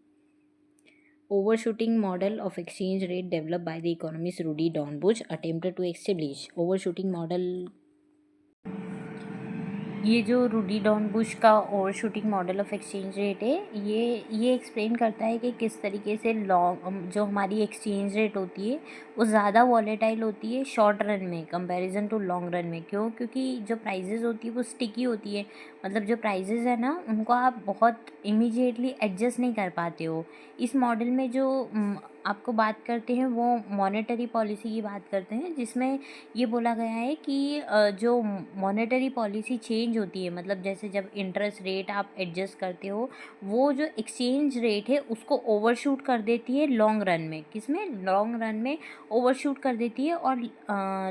Overshooting model of exchange rate developed by the economist Rudy Dornbusch attempted to establish overshooting model। ये जो रूडी डॉर्नबुश का overshooting model of exchange rate है, ये एक्सप्लेन करता है कि किस तरीके से लॉन्ग जो हमारी एक्सचेंज रेट होती है वो ज़्यादा वॉलेटाइल होती है शॉर्ट रन में कंपैरिजन टू लॉन्ग रन में। क्यों? क्योंकि जो प्राइजेज़ होती है वो स्टिकी होती है। मतलब जो प्राइजेज़ है ना उनको आप बहुत इमीडिएटली एडजस्ट नहीं कर पाते हो। इस मॉडल में जो आपको बात करते हैं वो मॉनेटरी पॉलिसी की बात करते हैं, जिसमें ये बोला गया है कि जो मॉनेटरी पॉलिसी चेंज होती है, मतलब जैसे जब इंटरेस्ट रेट आप एडजस्ट करते हो, वो जो एक्सचेंज रेट है उसको ओवरशूट कर देती है लॉन्ग रन में। किसमें? लॉन्ग रन में ओवरशूट कर देती है। और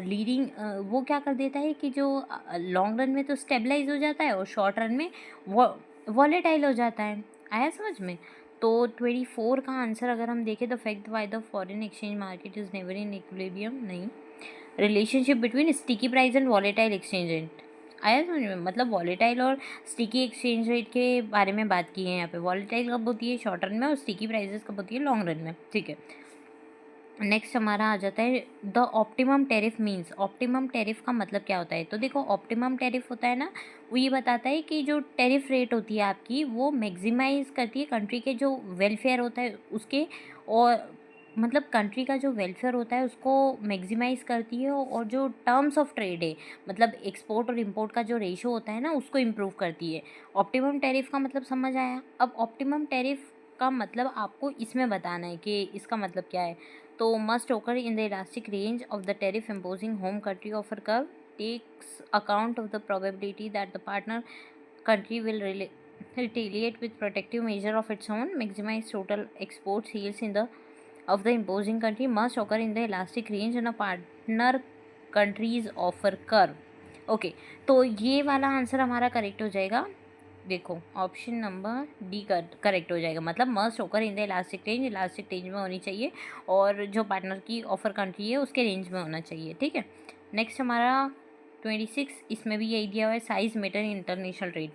लीडिंग वो क्या कर देता है कि जो लॉन्ग रन में तो स्टेबलाइज हो जाता है और शॉर्ट रन में वॉलेटाइल हो जाता है। आया समझ में? तो 24 का आंसर अगर हम देखें तो fact why the foreign exchange market is never in equilibrium, नहीं। Relationship between sticky price and volatile exchange rate. आया समझ में? मतलब वॉलेटाइल और स्टिकी एक्सचेंज रेट के बारे में बात की है यहाँ पे। वॉलेटाइल कब होती है? शॉर्ट रन में। और स्टिकी प्राइसेस कब होती है? लॉन्ग रन में, ठीक है। नेक्स्ट हमारा आ जाता है the optimum tariff means. Optimum tariff का मतलब क्या होता है? तो देखो ऑप्टिमम टेरिफ होता है ना, वो ये बताता है कि जो टेरिफ रेट होती है आपकी वो मैक्सिमाइज करती है कंट्री के जो वेलफेयर होता है उसके, और मतलब कंट्री का जो वेलफेयर होता है उसको मैक्सिमाइज करती है। और जो टर्म्स ऑफ ट्रेड है, मतलब एक्सपोर्ट और इम्पोर्ट का जो रेशो होता है ना, उसको इम्प्रूव करती है। ऑप्टिमम टेरिफ का मतलब समझ आया। अब ऑप्टिमम टेरिफ का मतलब आपको इसमें बताना है कि इसका मतलब क्या है। तो must occur in the elastic range of the tariff imposing home country offer curve, takes account of the probability that the partner country will retaliate with protective measure of its own, maximize total export sales in the of the imposing country, must occur in the elastic range on a partner country's offer curve। Okay तो ये वाला answer हमारा correct हो जाएगा। देखो option number D correct हो जाएगा। मतलब मस्ट होकर in the elastic range, elastic range में होनी चाहिए और जो पार्टनर की ऑफर कंट्री है उसके रेंज में होना चाहिए, ठीक है। नेक्स्ट हमारा 26, इसमें भी यही दिया हुआ है, size matter in international trade.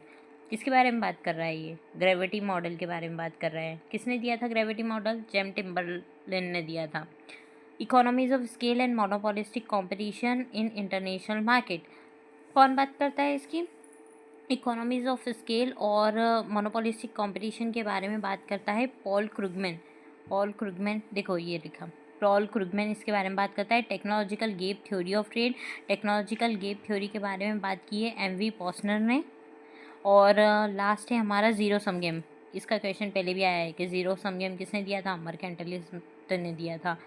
किसके बारे में बात कर रहा है? ये ग्रेविटी मॉडल के बारे में बात कर रहा है। किसने दिया था ग्रेविटी मॉडल? जेम टिम्बरलेन ने दिया था। Economies of scale and monopolistic competition in international market, कौन बात करता है इसकी? इकोनॉमीज ऑफ स्केल और मोनोपोलिस्टिक कंपटीशन के बारे में बात करता है पॉल क्रुगमैन। पॉल क्रुगमैन, देखो ये लिखा, पॉल क्रुगमैन इसके बारे में बात करता है। Technological gap theory of trade, technological gap theory के बारे में बात की है एम.वी. पॉस्नर ने। और लास्ट है हमारा ज़ीरो सम गेम। इसका क्वेश्चन पहले भी आया है कि ज़ीरो सम गेम किसने दिया था? मर्केंटाइलिस्ट ने दिया था।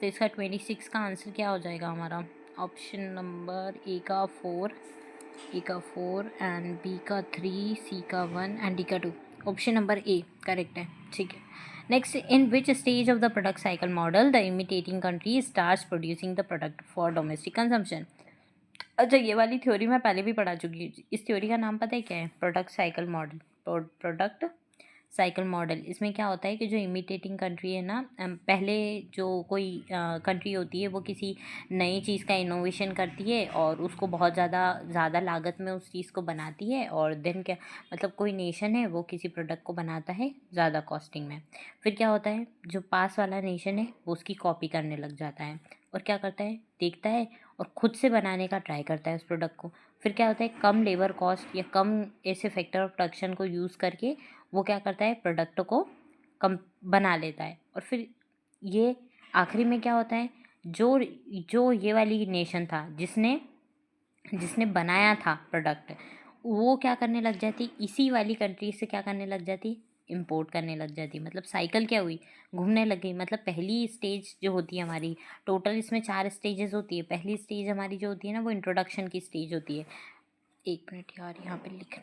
तो इसका 26 का आंसर क्या हो जाएगा हमारा? ऑप्शन नंबर ए का 4 एंड बी का 3, सी का 1 एंड डी का 2। ऑप्शन नंबर ए करेक्ट है, ठीक है। Next, in which stage of the product cycle model the imitating country starts producing the product for domestic consumption. अच्छा, ये वाली थ्योरी मैं पहले भी पढ़ा चुकी हूँ। इस थ्योरी का नाम पता है क्या है? Product cycle model. Product cycle model. इसमें क्या होता है कि जो इमिटेटिंग कंट्री है ना, पहले जो कोई कंट्री होती है वो किसी नई चीज़ का इनोवेशन करती है और उसको बहुत ज़्यादा लागत में उस चीज़ को बनाती है, और देन क्या, मतलब कोई नेशन है वो किसी प्रोडक्ट को बनाता है ज़्यादा कॉस्टिंग में। फिर क्या होता है, जो पास वाला नेशन है वो उसकी कॉपी करने लग जाता है और क्या करता है, देखता है और खुद से बनाने का ट्राई करता है उस प्रोडक्ट को। फिर क्या होता है, कम लेबर कॉस्ट या कम ऐसे फैक्टर ऑफ प्रोडक्शन को यूज़ करके वो क्या करता है, प्रोडक्ट को कम बना लेता है। और फिर ये आखिरी में क्या होता है, जो जो ये वाली नेशन था जिसने जिसने बनाया था प्रोडक्ट, वो क्या करने लग जाती, इसी वाली कंट्री से क्या करने लग जाती, इम्पोर्ट करने लग जाती। मतलब साइकिल क्या हुई, घूमने लग गई। मतलब पहली स्टेज जो होती है हमारी, टोटल इसमें 4 स्टेजेस होती है। पहली स्टेज हमारी जो होती है ना, वो इंट्रोडक्शन की स्टेज होती है। एक मिनट यार, यहाँ पे लिख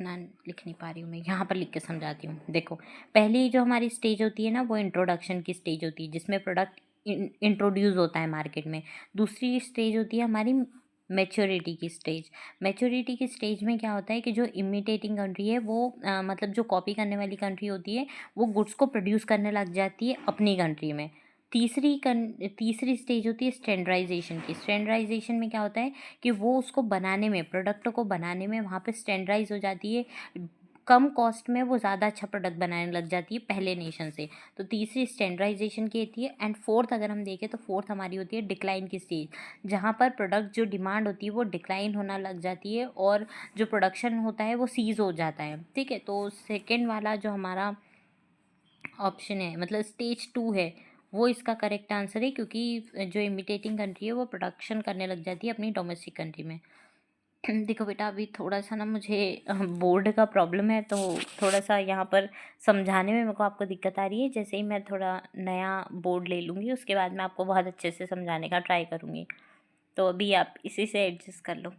नहीं पा रही हूँ मैं, यहाँ पर लिख के समझाती हूँ। देखो, पहली जो हमारी स्टेज होती है ना, वो इंट्रोडक्शन की स्टेज होती है जिसमें प्रोडक्ट इंट्रोड्यूस होता है मार्केट में। दूसरी स्टेज होती है हमारी मैच्योरिटी की स्टेज। मैच्योरिटी की स्टेज में क्या होता है कि जो इमिटेटिंग कंट्री है वो मतलब जो कॉपी करने वाली कंट्री होती है, वो गुड्स को प्रोड्यूस करने लग जाती है अपनी कंट्री में। तीसरी स्टेज होती है स्टैंडर्डाइजेशन की। स्टैंडर्डाइजेशन में क्या होता है कि वो उसको बनाने में, प्रोडक्ट को बनाने में वहाँ पे स्टैंडर्डाइज हो जाती है, कम कॉस्ट में वो ज़्यादा अच्छा प्रोडक्ट बनाने लग जाती है पहले नेशन से। तो तीसरी स्टैंडर्डाइजेशन की होती है। एंड फोर्थ अगर हम देखें तो फोर्थ हमारी होती है डिक्लाइन की स्टेज, जहाँ पर प्रोडक्ट जो डिमांड होती है वो डिक्लाइन होना लग जाती है और जो प्रोडक्शन होता है वो सीज हो जाता है। ठीक है, तो सेकेंड वाला जो हमारा ऑप्शन है, मतलब स्टेज 2 है, वो इसका करेक्ट आंसर है, क्योंकि जो इमिटेटिंग कंट्री है वो प्रोडक्शन करने लग जाती है अपनी डोमेस्टिक कंट्री में। देखो बेटा, अभी थोड़ा सा ना मुझे बोर्ड का प्रॉब्लम है, तो थोड़ा सा यहाँ पर समझाने में मेरे को आपको दिक्कत आ रही है। जैसे ही मैं थोड़ा नया बोर्ड ले लूँगी उसके बाद मैं आपको बहुत अच्छे से समझाने का ट्राई करूँगी, तो अभी आप इसी से एडजस्ट कर लो।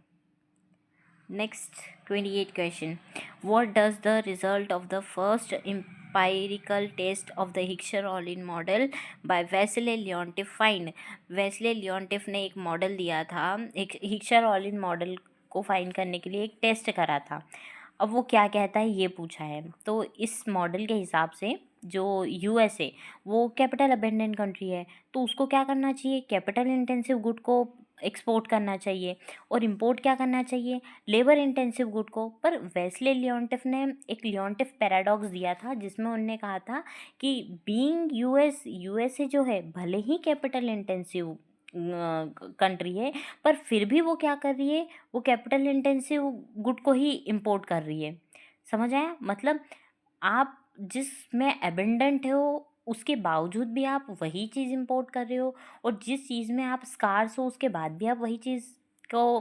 Next, 28 question. What does the result of the first empirical test of the Hickscher-Ohlin model by Vasily Leontief find? Wesley Leontief ने एक मॉडल दिया था, एक हिक्सर-ओलिन मॉडल को फाइंड करने के लिए एक टेस्ट करा था। अब वो क्या कहता है ये पूछा है। तो इस मॉडल के हिसाब से जो यूएसए, वो कैपिटल अबेंडेंट कंट्री है, तो उसको क्या करना चाहिए, कैपिटल इंटेंसिव गुड को एक्सपोर्ट करना चाहिए और इंपोर्ट क्या करना चाहिए, लेबर इंटेंसिव गुड को। पर वेस्ले लियोन्टिफ ने एक लियोन्टिफ पैराडॉक्स दिया था जिसमें उन्होंने कहा था कि बीइंग यूएसए जो है भले ही कैपिटल इंटेंसिव कंट्री है, पर फिर भी वो क्या कर रही है, वो कैपिटल इंटेंसिव गुड को ही इंपोर्ट कर रही है। समझ आया? मतलब आप जिसमें एबंडेंट हो उसके बावजूद भी आप वही चीज़ इंपोर्ट कर रहे हो, और जिस चीज़ में आप स्कार्स हो उसके बाद भी आप वही चीज़ को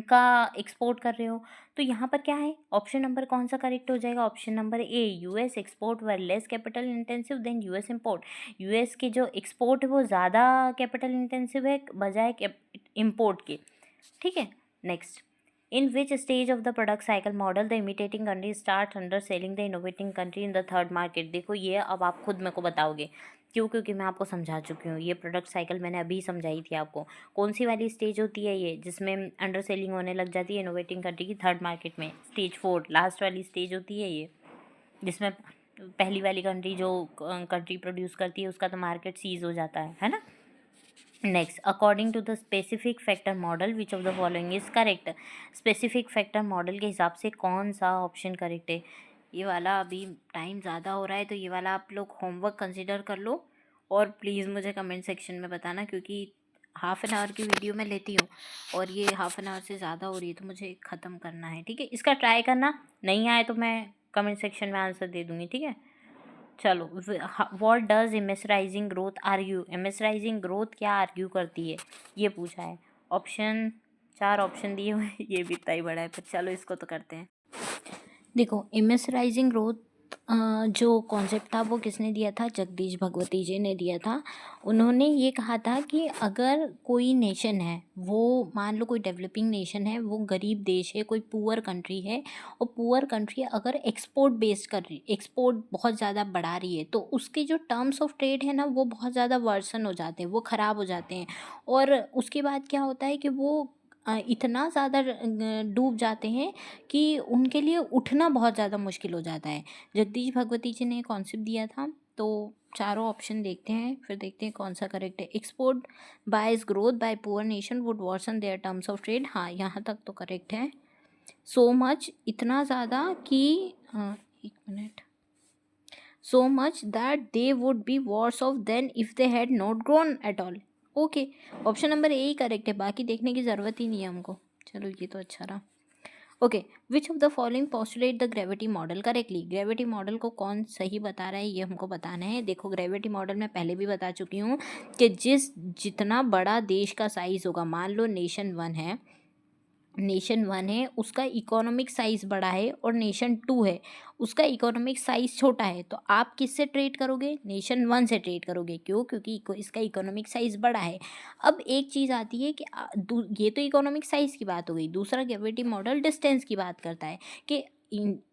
का एक्सपोर्ट कर रहे हो। तो यहाँ पर क्या है, ऑप्शन नंबर कौन सा करेक्ट हो जाएगा? Option number A, US export were less capital intensive than US import. US के जो एक्सपोर्ट है वो ज़्यादा कैपिटल इंटेंसिव है बजाय इम्पोर्ट के। ठीक है, next, in which stage of the product cycle model the imitating country start under selling the innovating country in the third market? देखो ये अब आप खुद मेरे को बताओगे, क्यों? क्योंकि मैं आपको समझा चुकी हूँ, ये प्रोडक्ट साइकिल मैंने अभी समझाई थी आपको। कौन सी वाली स्टेज होती है ये जिसमें अंडर सेलिंग होने लग जाती है इनोवेटिंग कंट्री की? थर्ड मार्केट में। स्टेज 4 लास्ट वाली स्टेज होती है ये, जिसमें पहली वाली कंट्री जो कंट्री प्रोड्यूस करती है उसका तो मार्केट सीज हो जाता है ना। Next, according to the specific factor model which of the following is correct? Specific factor model के हिसाब से कौन सा ऑप्शन करेक्ट है? ये वाला अभी टाइम ज़्यादा हो रहा है तो ये वाला आप लोग होमवर्क कंसिडर कर लो और प्लीज़ मुझे कमेंट सेक्शन में बताना, क्योंकि हाफ़ एन आवर की वीडियो मैं लेती हूँ और ये हाफ़ एन आवर से ज़्यादा हो रही है तो मुझे ख़त्म करना है। ठीक है, इसका ट्राई करना, नहीं आए तो मैं कमेंट सेक्शन में आंसर दे दूँगी। ठीक है, चलो, what does immiserising growth argue? Immiserising growth क्या आर्ग्यू करती है ये पूछा है। ऑप्शन 4 ऑप्शन दिए हुए हैं, ये भी इतना ही बड़ा है, पर चलो इसको तो करते हैं। देखो, इमेसराइजिंग ग्रोथ जो कॉन्सेप्ट था वो किसने दिया था? जगदीश भगवती जी ने दिया था। उन्होंने ये कहा था कि अगर कोई नेशन है, वो मान लो कोई डेवलपिंग नेशन है, वो गरीब देश है, कोई पुअर कंट्री है, और पुअर कंट्री अगर एक्सपोर्ट बेस्ड कर रही, एक्सपोर्ट बहुत ज़्यादा बढ़ा रही है, तो उसके जो टर्म्स ऑफ ट्रेड है ना वो बहुत ज़्यादा वर्सन हो जाते हैं, वो ख़राब हो जाते हैं। और उसके बाद क्या होता है कि वो इतना ज़्यादा डूब जाते हैं कि उनके लिए उठना बहुत ज़्यादा मुश्किल हो जाता है। जगदीश भगवती जी ने कॉन्सेप्ट दिया था। तो चारों ऑप्शन देखते हैं, फिर देखते हैं कौन सा करेक्ट है। Export biased growth by poor nation would worsen their terms of trade, हाँ यहाँ तक तो करेक्ट है। सो मच, इतना ज़्यादा कि एक minute, so much that they would be worse off than if they had not grown at all। Okay, option number A ही करेक्ट है, बाकी देखने की ज़रूरत ही नहीं है हमको। चलो ये तो अच्छा रहा। Okay, which of the following postulate the gravity model correctly. Gravity model को कौन सही बता रहा है ये हमको बताना है। देखो ग्रेविटी मॉडल मैं पहले भी बता चुकी हूँ कि जितना बड़ा देश का साइज़ होगा, मान लो नेशन वन है उसका इकोनॉमिक साइज़ बड़ा है और नेशन टू है उसका इकोनॉमिक साइज़ छोटा है, तो आप किससे ट्रेड करोगे? नेशन वन से ट्रेड करोगे। क्यों? क्योंकि इसका इकोनॉमिक साइज़ बड़ा है। अब एक चीज़ आती है कि ये तो इकोनॉमिक साइज़ की बात हो गई। दूसरा ग्रेविटी मॉडल डिस्टेंस की बात करता है कि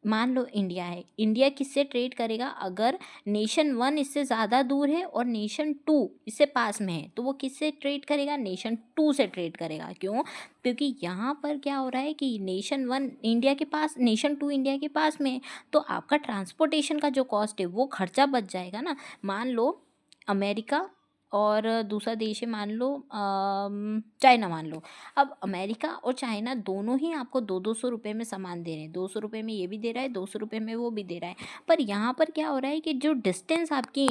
मान लो इंडिया है, इंडिया किससे ट्रेड करेगा? अगर नेशन वन इससे ज़्यादा दूर है और नेशन टू इससे पास में है, तो वो किससे ट्रेड करेगा? नेशन टू से ट्रेड करेगा। क्यों? क्योंकि यहाँ पर क्या हो रहा है कि नेशन वन इंडिया के पास, नेशन टू इंडिया के पास में है, तो आपका ट्रांसपोर्टेशन का जो कॉस्ट है वो खर्चा बच जाएगा ना। मान लो अमेरिका और दूसरा देश है, मान लो चाइना मान लो। अब अमेरिका और चाइना दोनों ही आपको 200 रुपये में सामान दे रहे हैं, 200 रुपये में ये भी दे रहा है, 200 रुपये में वो भी दे रहा है। पर यहाँ पर क्या हो रहा है कि जो डिस्टेंस आपकी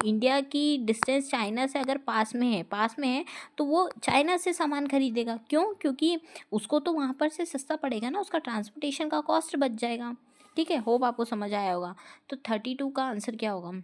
इंडिया की डिस्टेंस चाइना से अगर पास में है तो वो चाइना से सामान खरीदेगा। क्यों? क्योंकि उसको तो वहाँ पर से सस्ता पड़ेगा ना, उसका ट्रांसपोर्टेशन का कॉस्ट बच जाएगा। ठीक है, होप आपको समझ आया होगा। तो 32 का आंसर क्या होगा?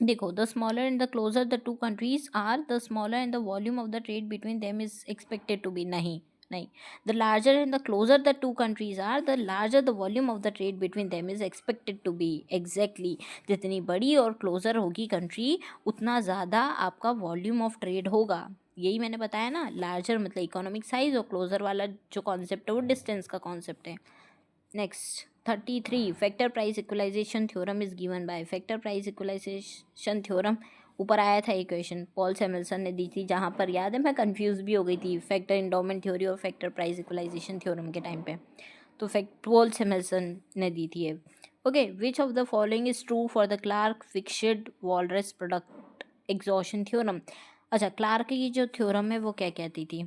देखो, the smaller and the closer the two countries are, the smaller and the volume of the trade between them is expected to be, नहीं नहीं। The larger and the closer the two countries are, the larger the volume of the trade between them is expected to be. Exactly, जितनी बड़ी और closure होगी country उतना ज़्यादा आपका volume of trade होगा। यही मैंने बताया ना, लार्जर मतलब इकोनॉमिक साइज और क्लोजर वाला जो कॉन्सेप्ट है वो डिस्टेंस का कॉन्सेप्ट है। Next 33, factor price equalization theorem is given by. Factor price equalization theorem ऊपर आया था एक क्वेश्चन, पॉल सैमुएल्सन ने दी थी, जहाँ पर याद है मैं कंफ्यूज भी हो गई थी फैक्टर इंडोमेंट थ्योरी और फैक्टर प्राइस इक्वलाइजेशन थ्योरम के टाइम पे। तो पॉल सैमुएल्सन ने दी थी ये। Okay, which of the following is true for the Clark fixed Walras product exhaustion theorem. अच्छा, क्लार्क की जो थ्योरम है वो क्या कहती थी?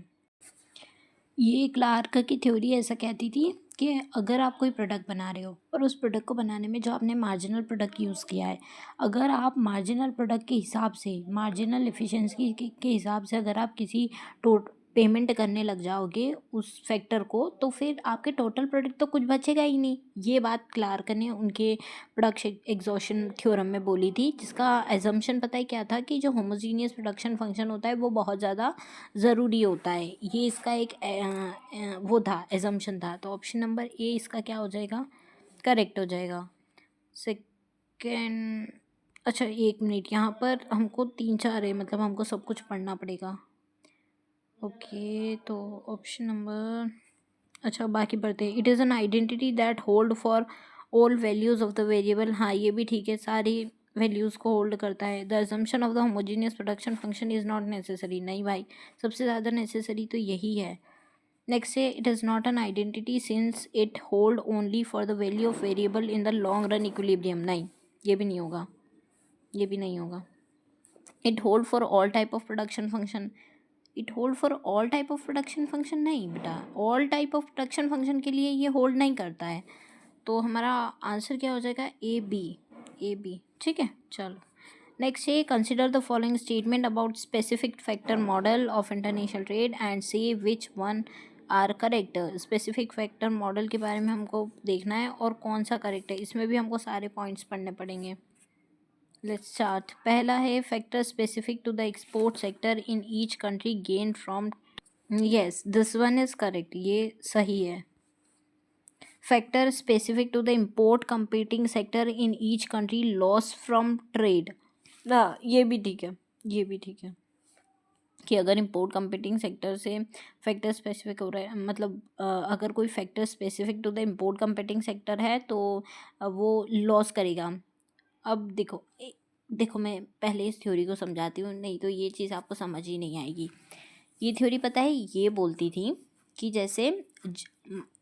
ये क्लार्क की थ्योरी ऐसा कहती थी कि अगर आप कोई प्रोडक्ट बना रहे हो और उस प्रोडक्ट को बनाने में जो आपने मार्जिनल प्रोडक्ट यूज़ किया है, अगर आप मार्जिनल प्रोडक्ट के हिसाब से, मार्जिनल एफिशिएंसी के हिसाब से अगर आप किसी टोट पेमेंट करने लग जाओगे उस फैक्टर को, तो फिर आपके टोटल प्रोडक्ट तो कुछ बचेगा ही नहीं। ये बात क्लार्क ने उनके प्रोडक्शन एग्जॉशन थ्योरम में बोली थी, जिसका एजम्पशन पता है क्या था कि जो होमोजीनियस प्रोडक्शन फंक्शन होता है वो बहुत ज़्यादा ज़रूरी होता है। ये इसका एक वो था, एजम्पशन था। तो ऑप्शन नंबर ए इसका क्या हो जाएगा? करेक्ट हो जाएगा। सेकेंड, अच्छा एक मिनट, यहाँ पर हमको 3 4 है, मतलब हमको सब कुछ पढ़ना पड़ेगा। ओके, तो ऑप्शन नंबर, अच्छा बाकी पढ़ते हैं। It is an identity that hold for all values of the variable, हाँ ये भी ठीक है, सारी वैल्यूज़ को होल्ड करता है। The assumption of the homogeneous production function is not necessary, नहीं भाई, सबसे ज़्यादा नेसेसरी तो यही है। नेक्स्ट है, it is not an identity since it hold only for the value of variable in the long run equilibrium, नहीं ये भी नहीं होगा, ये भी नहीं होगा। It hold for all type of production function, it hold for all type of production function, नहीं बेटा, all type of production function के लिए ये होल्ड नहीं करता है। तो हमारा आंसर क्या हो जाएगा? ए बी, ए बी, ठीक है। चलो नेक्स्ट है, consider the following statement about specific factor model of international trade and say which one are correct. Specific factor model के बारे में हमको देखना है और कौन सा करेक्ट है, इसमें भी हमको सारे पॉइंट्स पढ़ने पड़ेंगे। Let's start. पहला है, factor specific to the export sector in each country gain from, yes this one is correct, ये सही है। Factor specific to the import competing sector in each country loss from trade, ना ये भी ठीक है, ये भी ठीक है कि अगर इम्पोर्ट कंपीटिंग सेक्टर से फैक्टर स्पेसिफिक हो रहा है, मतलब अगर कोई factor specific to the import competing sector है तो वो लॉस करेगा। अब देखो देखो मैं पहले इस थ्योरी को समझाती हूँ, नहीं तो ये चीज़ आपको समझ ही नहीं आएगी। ये थ्योरी पता है ये बोलती थी कि जैसे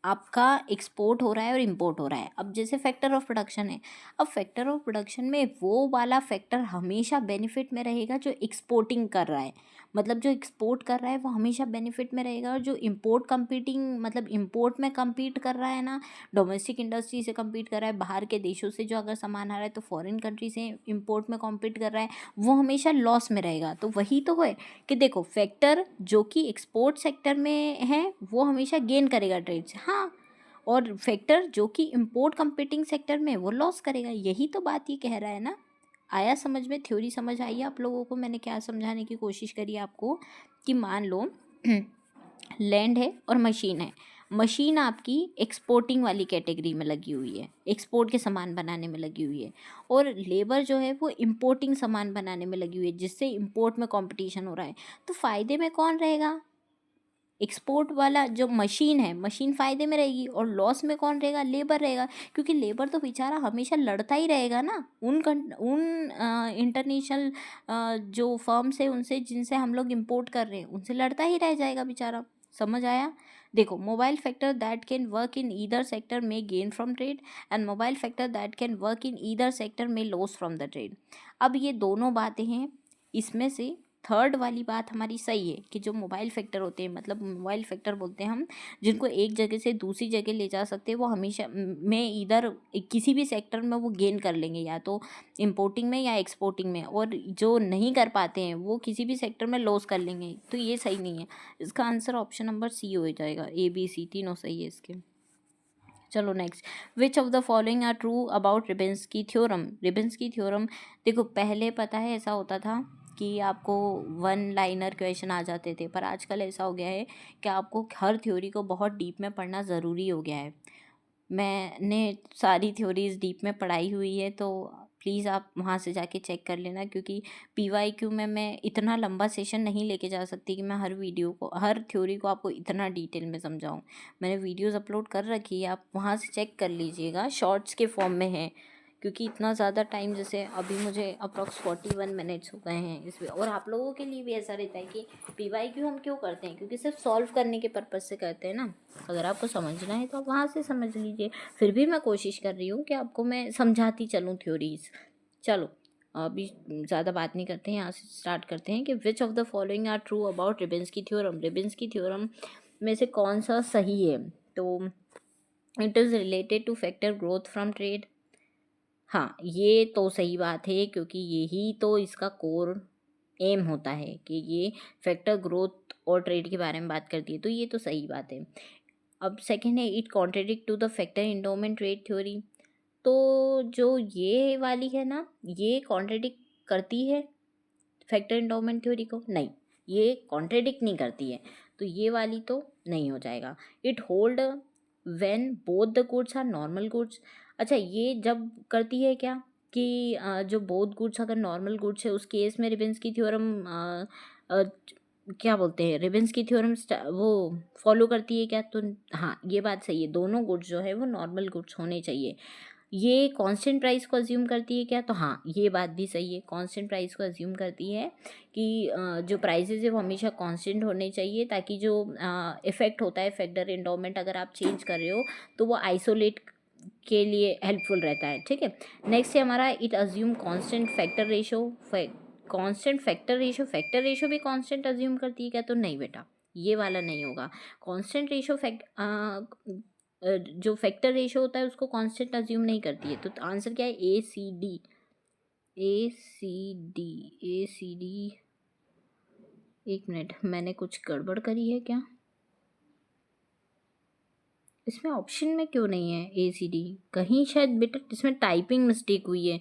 आपका एक्सपोर्ट हो रहा है और इंपोर्ट हो रहा है। अब जैसे फैक्टर ऑफ प्रोडक्शन है, अब फैक्टर ऑफ प्रोडक्शन में वो वाला फैक्टर हमेशा बेनिफिट में रहेगा जो एक्सपोर्टिंग कर रहा है, मतलब जो एक्सपोर्ट कर रहा है वो हमेशा बेनिफिट में रहेगा, और जो इंपोर्ट कंपीटिंग मतलब इंपोर्ट में compete कर रहा है ना, डोमेस्टिक इंडस्ट्री से compete कर रहा है, बाहर के देशों से जो अगर सामान आ रहा है तो फॉरेन कंट्री से इंपोर्ट में compete कर रहा है, वो हमेशा लॉस में रहेगा। तो वही तो है कि देखो फैक्टर जो कि एक्सपोर्ट सेक्टर में है वो हमेशा गेन करेगा ट्रेड से, हाँ, और फैक्टर जो कि इंपोर्ट कंपीटिंग सेक्टर में वो लॉस करेगा। यही तो बात ये कह रहा है ना। आया समझ में? थ्योरी समझ आई आप लोगों को? मैंने क्या समझाने की कोशिश करी आपको कि मान लो लैंड है और मशीन है। मशीन आपकी एक्सपोर्टिंग वाली कैटेगरी में लगी हुई है, एक्सपोर्ट के सामान बनाने में लगी हुई है, और लेबर जो है वो इंपोर्टिंग सामान बनाने में लगी हुई है, जिससे इंपोर्ट में कंपटीशन हो रहा है। तो फ़ायदे में कौन रहेगा? एक्सपोर्ट वाला जो मशीन है, मशीन फ़ायदे में रहेगी, और लॉस में कौन रहेगा? लेबर रहेगा, क्योंकि लेबर तो बेचारा हमेशा लड़ता ही रहेगा ना उन इंटरनेशनल जो फर्म्स है उनसे, जिनसे हम लोग इंपोर्ट कर रहे हैं, उनसे लड़ता ही रह जाएगा बेचारा। समझ आया? देखो, mobile factor that can work in either sector में gain from trade, and mobile factor that can work in either sector में लॉस फ्रॉम द ट्रेड। अब ये दोनों बातें हैं, इसमें से थर्ड वाली बात हमारी सही है कि जो मोबाइल फैक्टर होते हैं, मतलब मोबाइल फैक्टर बोलते हैं हम जिनको एक जगह से दूसरी जगह ले जा सकते हैं, वो हमेशा में इधर किसी भी सेक्टर में वो गेन कर लेंगे, या तो इंपोर्टिंग में या एक्सपोर्टिंग में, और जो नहीं कर पाते हैं वो किसी भी सेक्टर में लॉस कर लेंगे। तो ये सही नहीं है, इसका आंसर ऑप्शन नंबर सी हो जाएगा। ए बी सी तीनों सही है इसके। चलो next, which of the following are true about Rybczynski theorem. Rybczynski theorem, देखो पहले पता है ऐसा होता था कि आपको वन लाइनर क्वेश्चन आ जाते थे, पर आजकल ऐसा हो गया है कि आपको हर थ्योरी को बहुत डीप में पढ़ना ज़रूरी हो गया है। मैंने सारी थ्योरीज डीप में पढ़ाई हुई है, तो प्लीज़ आप वहाँ से जाके चेक कर लेना, क्योंकि PYQ में मैं इतना लंबा सेशन नहीं लेके जा सकती कि मैं हर वीडियो को, हर थ्योरी को आपको इतना डिटेल में समझाऊँ। मैंने वीडियोस अपलोड कर रखी है, आप वहाँ से चेक कर लीजिएगा, शॉर्ट्स के फॉर्म में है, क्योंकि इतना ज़्यादा टाइम, जैसे अभी मुझे अप्रॉक्स 41 मिनट्स हो गए हैं इसमें, और आप लोगों के लिए भी ऐसा रहता है कि PYQ हम क्यों करते हैं, क्योंकि सिर्फ सॉल्व करने के पर्पज़ से करते हैं ना। अगर आपको समझना है तो आप वहाँ से समझ लीजिए, फिर भी मैं कोशिश कर रही हूँ कि आपको मैं समझाती चलूँ थ्योरीज। चलो अभी ज़्यादा बात नहीं करते हैं, यहाँ से स्टार्ट करते हैं कि which of the following are true about Rybczynski theorem. Rybczynski theorem में से कौन सा सही है? तो it is related to factor growth from trade. हाँ, ये तो सही बात है, क्योंकि यही तो इसका कोर एम होता है कि ये फैक्टर ग्रोथ और ट्रेड के बारे में बात करती है, तो ये तो सही बात है। अब सेकंड है, it contradict to the factor endowment trade theory. तो जो ये वाली है ना, ये कॉन्ट्रडिक्ट करती है फैक्टर इंडोमेंट थ्योरी को? नहीं, ये कॉन्ट्रडिक्ट नहीं करती है, तो ये वाली तो नहीं हो जाएगा। It hold when both the goods are normal goods. अच्छा, ये जब करती है क्या कि जो बोथ गुड्स अगर नॉर्मल गुड्स है, उस केस में रिबेन्सकी थ्योरम क्या बोलते हैं, रिबेन्सकी थ्योरम वो फॉलो करती है क्या? तो हाँ, ये बात सही है, दोनों गुड्स जो है वो नॉर्मल गुड्स होने चाहिए। ये कांस्टेंट प्राइस को अज्यूम करती है क्या? तो हाँ, ये बात भी सही है, कांस्टेंट प्राइस को अज्यूम करती है कि जो प्राइसेस है वो हमेशा कांस्टेंट होने चाहिए, ताकि जो इफ़ेक्ट होता है फैक्टर इंडोमेंट, अगर आप चेंज कर रहे हो तो वो आइसोलेट के लिए हेल्पफुल रहता है। ठीक है, नेक्स्ट है हमारा, it assume constant factor ratio. Constant factor ratio, factor ratio भी कांस्टेंट अज्यूम करती है क्या? तो नहीं बेटा, ये वाला नहीं होगा। कांस्टेंट रेशो जो फैक्टर रेशो होता है उसको कांस्टेंट अज्यूम नहीं करती है। तो आंसर क्या है? ACD। ACD, ACD। एक मिनट, मैंने कुछ गड़बड़ करी है क्या? इसमें ऑप्शन में क्यों नहीं है ACD? कहीं शायद बेटा इसमें टाइपिंग मिस्टेक हुई है,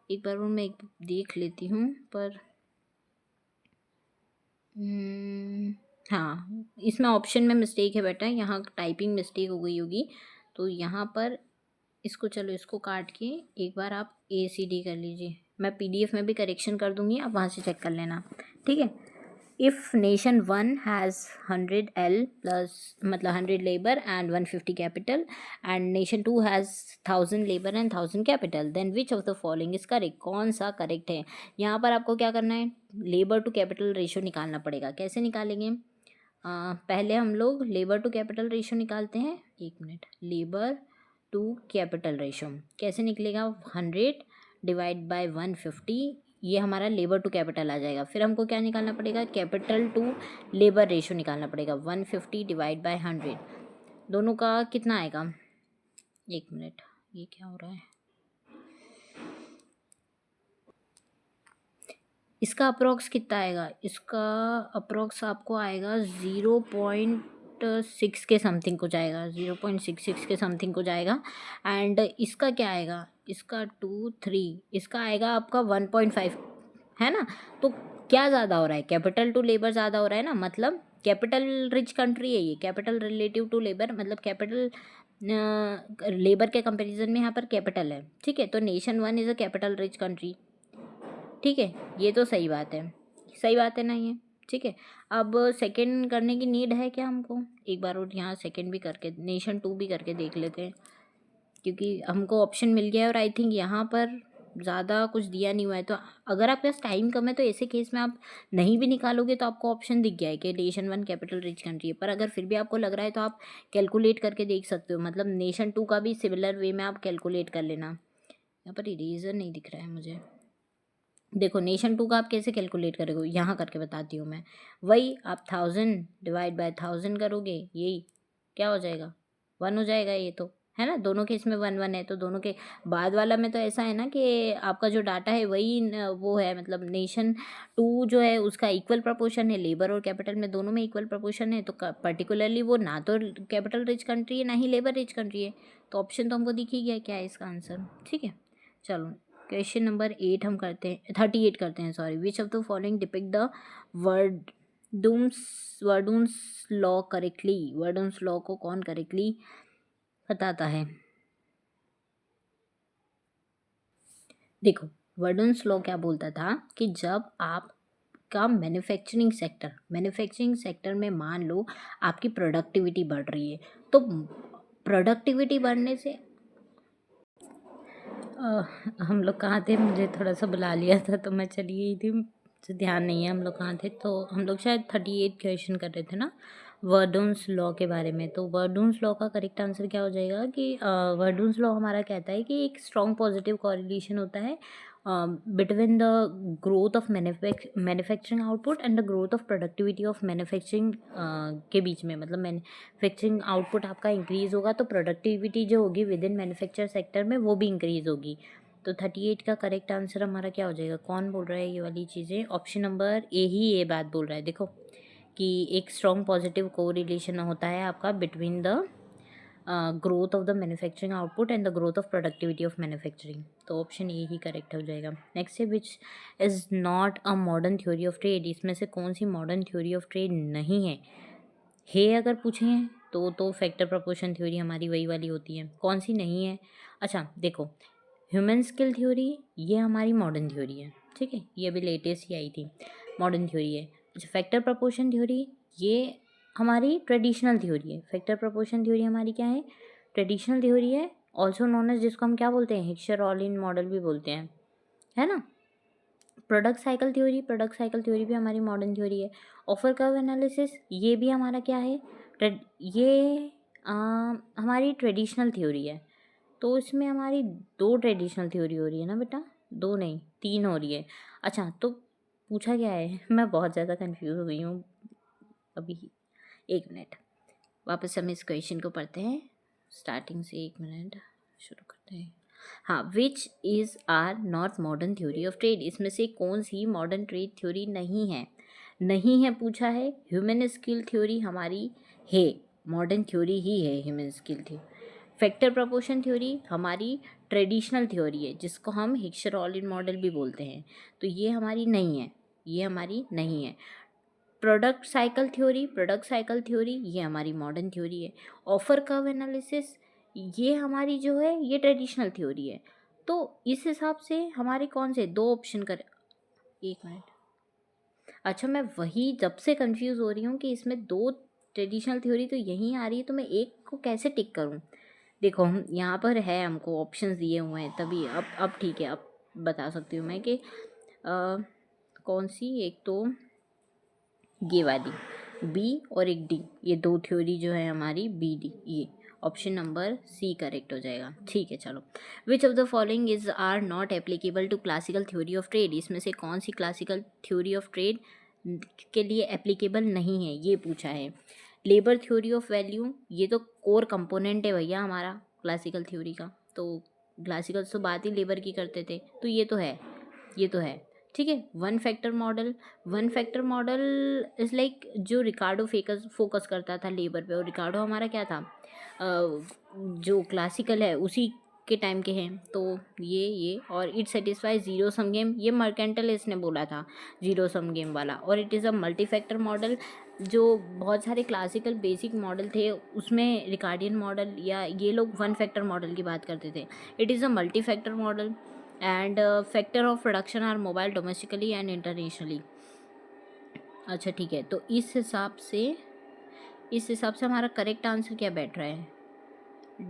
एक बार वो मैं देख लेती हूँ। पर हाँ, इसमें ऑप्शन में मिस्टेक है बेटा, यहाँ टाइपिंग मिस्टेक हो गई होगी, तो यहाँ पर इसको, चलो इसको काट के एक बार आप ACD कर लीजिए। मैं PDF में भी करेक्शन कर दूँगी, आप वहाँ से चेक कर लेना। ठीक है, if nation 1 has 100L plus, मतलब 100 labour and 150 capital, and nation 2 has 1000 labour and 1000 capital, then which of the following is correct? कौन सा करेक्ट है? यहाँ पर आपको क्या करना है, लेबर टू कैपिटल रेशियो निकालना पड़ेगा। कैसे निकालेंगे? पहले हम लोग लेबर टू कैपिटल रेशियो निकालते हैं। 1 minute, labour to capital ratio कैसे निकलेगा? 100 डिवाइड बाय 150, ये हमारा लेबर टू कैपिटल आ जाएगा। फिर हमको क्या निकालना पड़ेगा? कैपिटल टू लेबर रेशियो निकालना पड़ेगा। 150 डिवाइड बाय 100, दोनों का कितना आएगा? 1 मिनट, ये क्या हो रहा है? इसका अप्रोक्स कितना आएगा? इसका अप्रोक्स आपको आएगा 0.6 के समथिंग को जाएगा, 0.66 के समथिंग को जाएगा। एंड इसका क्या आएगा? इसका 2 3, इसका आएगा आपका 1.5, है ना? तो क्या ज़्यादा हो रहा है? कैपिटल टू लेबर ज़्यादा हो रहा है ना, मतलब कैपिटल रिच कंट्री है ये। कैपिटल रिलेटिव टू लेबर, मतलब कैपिटल लेबर के कंपैरिजन में यहाँ पर कैपिटल है, ठीक है? तो nation 1 is a capital rich country, ठीक है? ये तो सही बात है, सही बात है ना ये, ठीक है? अब सेकंड करने की नीड है क्या हमको? एक बार और यहाँ सेकंड भी करके, नेशन 2 भी करके देख लेते हैं, क्योंकि हमको ऑप्शन मिल गया है और आई थिंक यहाँ पर ज़्यादा कुछ दिया नहीं हुआ है। तो अगर आपके पास टाइम कम है तो ऐसे केस में आप नहीं भी निकालोगे तो आपको ऑप्शन दिख गया है कि नेशन 1 कैपिटल रिच कंट्री है। पर अगर फिर भी आपको लग रहा है तो आप कैलकुलेट करके देख सकते हो, मतलब नेशन 2 का भी सिमिलर वे में आप कैलकुलेट कर लेना। यहाँ पर इरेजर नहीं दिख रहा है मुझे। देखो, नेशन 2 का आप कैसे कैलकुलेट करोगे, यहाँ करके बताती हूँ मैं। वही आप 1000 डिवाइड बाय 1000 करोगे, यही क्या हो जाएगा? 1 हो जाएगा ये तो, है ना? दोनों के इसमें 1 1 है, तो दोनों के बाद वाला में तो ऐसा है ना कि आपका जो डाटा है वही वो है, मतलब नेशन 2 जो है उसका इक्वल प्रपोर्शन है, लेबर और कैपिटल में दोनों में इक्वल प्रपोर्शन है। तो पर्टिकुलरली वो ना तो कैपिटल रिच कंट्री है ना ही लेबर रिच कंट्री है। तो ऑप्शन तो हमको दिख ही गया क्या है इसका आंसर, ठीक है? चलो क्वेश्चन नंबर 8 हम करते हैं, 38 करते हैं, sorry. Which of the following depict the Verdoorn's law correctly? Verdoorn's law को कौन करेक्टली बताता है? देखो, वर्डून्स लॉ क्या बोलता था कि जब आप का मैन्युफैक्चरिंग सेक्टर में मान लो आपकी प्रोडक्टिविटी बढ़ रही है, तो प्रोडक्टिविटी बढ़ने से हम लोग कहाँ थे? मुझे थोड़ा सा बुला लिया था तो मैं चली गई थी, मुझे ध्यान नहीं है हम लोग कहाँ थे। तो हम लोग शायद 38 क्वेश्चन कर रहे थे ना, वर्डून्स लॉ के बारे में। तो वर्डून्स लॉ का करेक्ट आंसर क्या हो जाएगा कि वर्डून्स लॉ हमारा कहता है कि एक स्ट्रॉन्ग पॉजिटिव कॉरिलेशन होता है between the growth of manufacturing output and the growth of productivity of manufacturing के बीच में। मतलब मैन्युफैक्चरिंग आउटपुट आपका इंक्रीज़ होगा तो प्रोडक्टिविटी जो होगी विद इन मैन्युफैक्चर सेक्टर में वो भी इंक्रीज़ होगी। तो 38 का करेक्ट आंसर हमारा क्या हो जाएगा? कौन बोल रहा है ये वाली चीज़ें? ऑप्शन नंबर ए ही ये बात बोल रहा है। देखो कि एक स्ट्रॉन्ग पॉजिटिव कोरिलेशन होता है आपका between the growth of the manufacturing output and the growth of productivity of manufacturing. तो ऑप्शन ए ही करेक्ट हो जाएगा। नेक्स्ट है which is not a modern theory of trade? इसमें से कौन सी मॉडर्न थ्योरी ऑफ ट्रेड नहीं है? अगर पूछे हैं तो फैक्टर प्रपोर्शन थ्योरी हमारी वही वाली होती है। कौन सी नहीं है? अच्छा देखो, ह्यूमन स्किल थ्योरी ये हमारी मॉडर्न थ्योरी है, ठीक है? ये अभी लेटेस्ट ही आई थी, मॉडर्न थ्योरी है। अच्छा, फैक्टर प्रपोर्शन थ्योरी ये हमारी ट्रेडिशनल थ्योरी है। फैक्टर प्रपोर्शन थ्योरी हमारी क्या है? ट्रेडिशनल थ्योरी है, ऑल्सो नोन एज, जिसको हम क्या बोलते हैं? हिक्सर-रोलिन मॉडल भी बोलते हैं, है ना? प्रोडक्ट साइकिल थ्योरी भी हमारी मॉडर्न थ्योरी है। ऑफर कर्व एनालिसिस ये भी हमारा क्या है? ये हमारी ट्रेडिशनल थ्योरी है। तो इसमें हमारी 2 ट्रेडिशनल थ्योरी हो रही है ना बेटा? 2 नहीं 3 हो रही है। अच्छा तो पूछा क्या है? मैं बहुत ज़्यादा कंफ्यूज हो गई हूँ अभी। 1 मिनट, वापस हम इस क्वेश्चन को पढ़ते हैं स्टार्टिंग से। 1 मिनट, शुरू करते हैं। हाँ, which is are not modern theory of trade? इसमें से कौन सी मॉडर्न ट्रेड थ्योरी नहीं है? नहीं है पूछा है। ह्यूमन स्किल थ्योरी हमारी है, मॉडर्न थ्योरी ही है human skill theory. Factor proportion theory हमारी ट्रेडिशनल थ्योरी है, जिसको हम हिक्सर-रोलिन मॉडल भी बोलते हैं। तो ये हमारी नहीं है, ये हमारी नहीं है। प्रोडक्ट साइकिल थ्योरी ये हमारी मॉडर्न थ्योरी है। ऑफर कर्व एनालिसिस ये हमारी जो है ये ट्रेडिशनल थ्योरी है। तो इस हिसाब से हमारे कौन से 2 ऑप्शन कर? 1 मिनट, अच्छा मैं वही जब से कंफ्यूज हो रही हूँ कि इसमें 2 ट्रेडिशनल थ्योरी तो यहीं आ रही है, तो मैं एक को कैसे टिक करूँ? देखो, हम यहाँ पर है, हमको ऑप्शंस दिए हुए हैं तभी अब ठीक है, अब बता सकती हूँ मैं कि कौन सी। एक तो ये वाली बी और एक डी, ये 2 थ्योरी जो है हमारी बी डी, ये ऑप्शन नंबर सी करेक्ट हो जाएगा। ठीक है चलो। Which of the following is are not applicable to classical theory of trade, इसमें से कौन सी क्लासिकल थ्योरी ऑफ ट्रेड के लिए एप्लीकेबल नहीं है, ये पूछा है। लेबर थ्योरी ऑफ वैल्यू, ये तो कोर कंपोनेंट है भैया हमारा क्लासिकल थ्योरी का, तो क्लासिकल तो बात ही लेबर की करते थे, तो ये तो है, ये तो है। ठीक है। One factor model, one factor model is like जो रिकार्डो फोकस करता था लेबर पे, और रिकार्डो हमारा क्या था, जो क्लासिकल है उसी के टाइम के हैं, तो ये और it satisfy zero sum game, ये मर्केंटलिस्ट ने बोला था जीरो सम गेम वाला। और it is a multi factor model, जो बहुत सारे क्लासिकल बेसिक मॉडल थे उसमें रिकार्डियन मॉडल या ये लोग वन फैक्टर मॉडल की बात करते थे। It is a multi factor model and factor of production are mobile domestically and internationally. अच्छा ठीक है, तो इस हिसाब से हमारा करेक्ट आंसर क्या बैठ रहा है,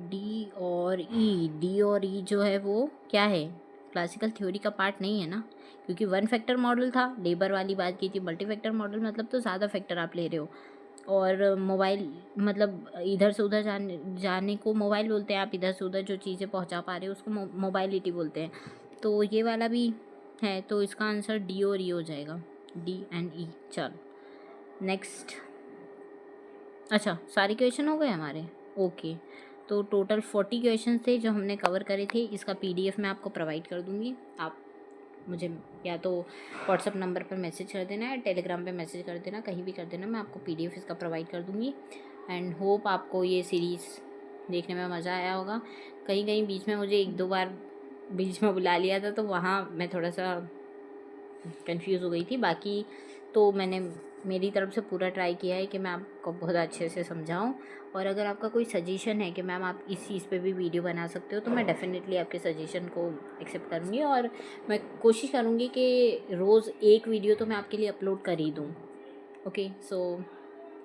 डी और ई। डी और ई जो है वो क्या है, क्लासिकल थ्योरी का पार्ट नहीं है ना, क्योंकि वन फैक्टर मॉडल था, लेबर वाली बात की थी। मल्टी फैक्टर मॉडल मतलब तो ज़्यादा फैक्टर आप ले रहे हो, और मोबाइल मतलब इधर से उधर जाने को मोबाइल बोलते हैं, आप इधर से उधर जो चीज़ें पहुंचा पा रहे हो उसको मोबाइलिटी बोलते हैं। तो ये वाला भी है, तो इसका आंसर डी और ई हो जाएगा, डी एंड ई। चलो नेक्स्ट। अच्छा सारे क्वेश्चन हो गए हमारे, ओके। तो टोटल 40 क्वेश्चन थे जो हमने कवर करे थे। इसका पीडीएफ मैं आपको प्रोवाइड कर दूँगी, आप मुझे या तो व्हाट्सअप नंबर पर मैसेज कर देना या टेलीग्राम पे मैसेज कर देना, कहीं भी कर देना, मैं आपको पीडीएफ इसका प्रोवाइड कर दूँगी। एंड होप आपको ये सीरीज़ देखने में मज़ा आया होगा। कहीं कहीं बीच में मुझे 1-2 बार बीच में बुला लिया था, तो वहाँ मैं थोड़ा सा कंफ्यूज हो गई थी, बाकी तो मैंने मेरी तरफ से पूरा ट्राई किया है कि मैं आपको बहुत अच्छे से समझाऊं। और अगर आपका कोई सजेशन है कि मैम आप इस चीज़ पे भी वीडियो बना सकते हो, तो मैं डेफिनेटली आपके सजेशन को एक्सेप्ट करूँगी, और मैं कोशिश करूँगी कि रोज़ एक वीडियो तो मैं आपके लिए अपलोड कर ही दूँ। Okay, so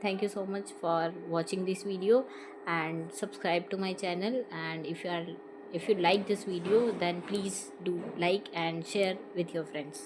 thank you so much for watching this video and subscribe to my channel, and if you like this video then please do like and share with your friends.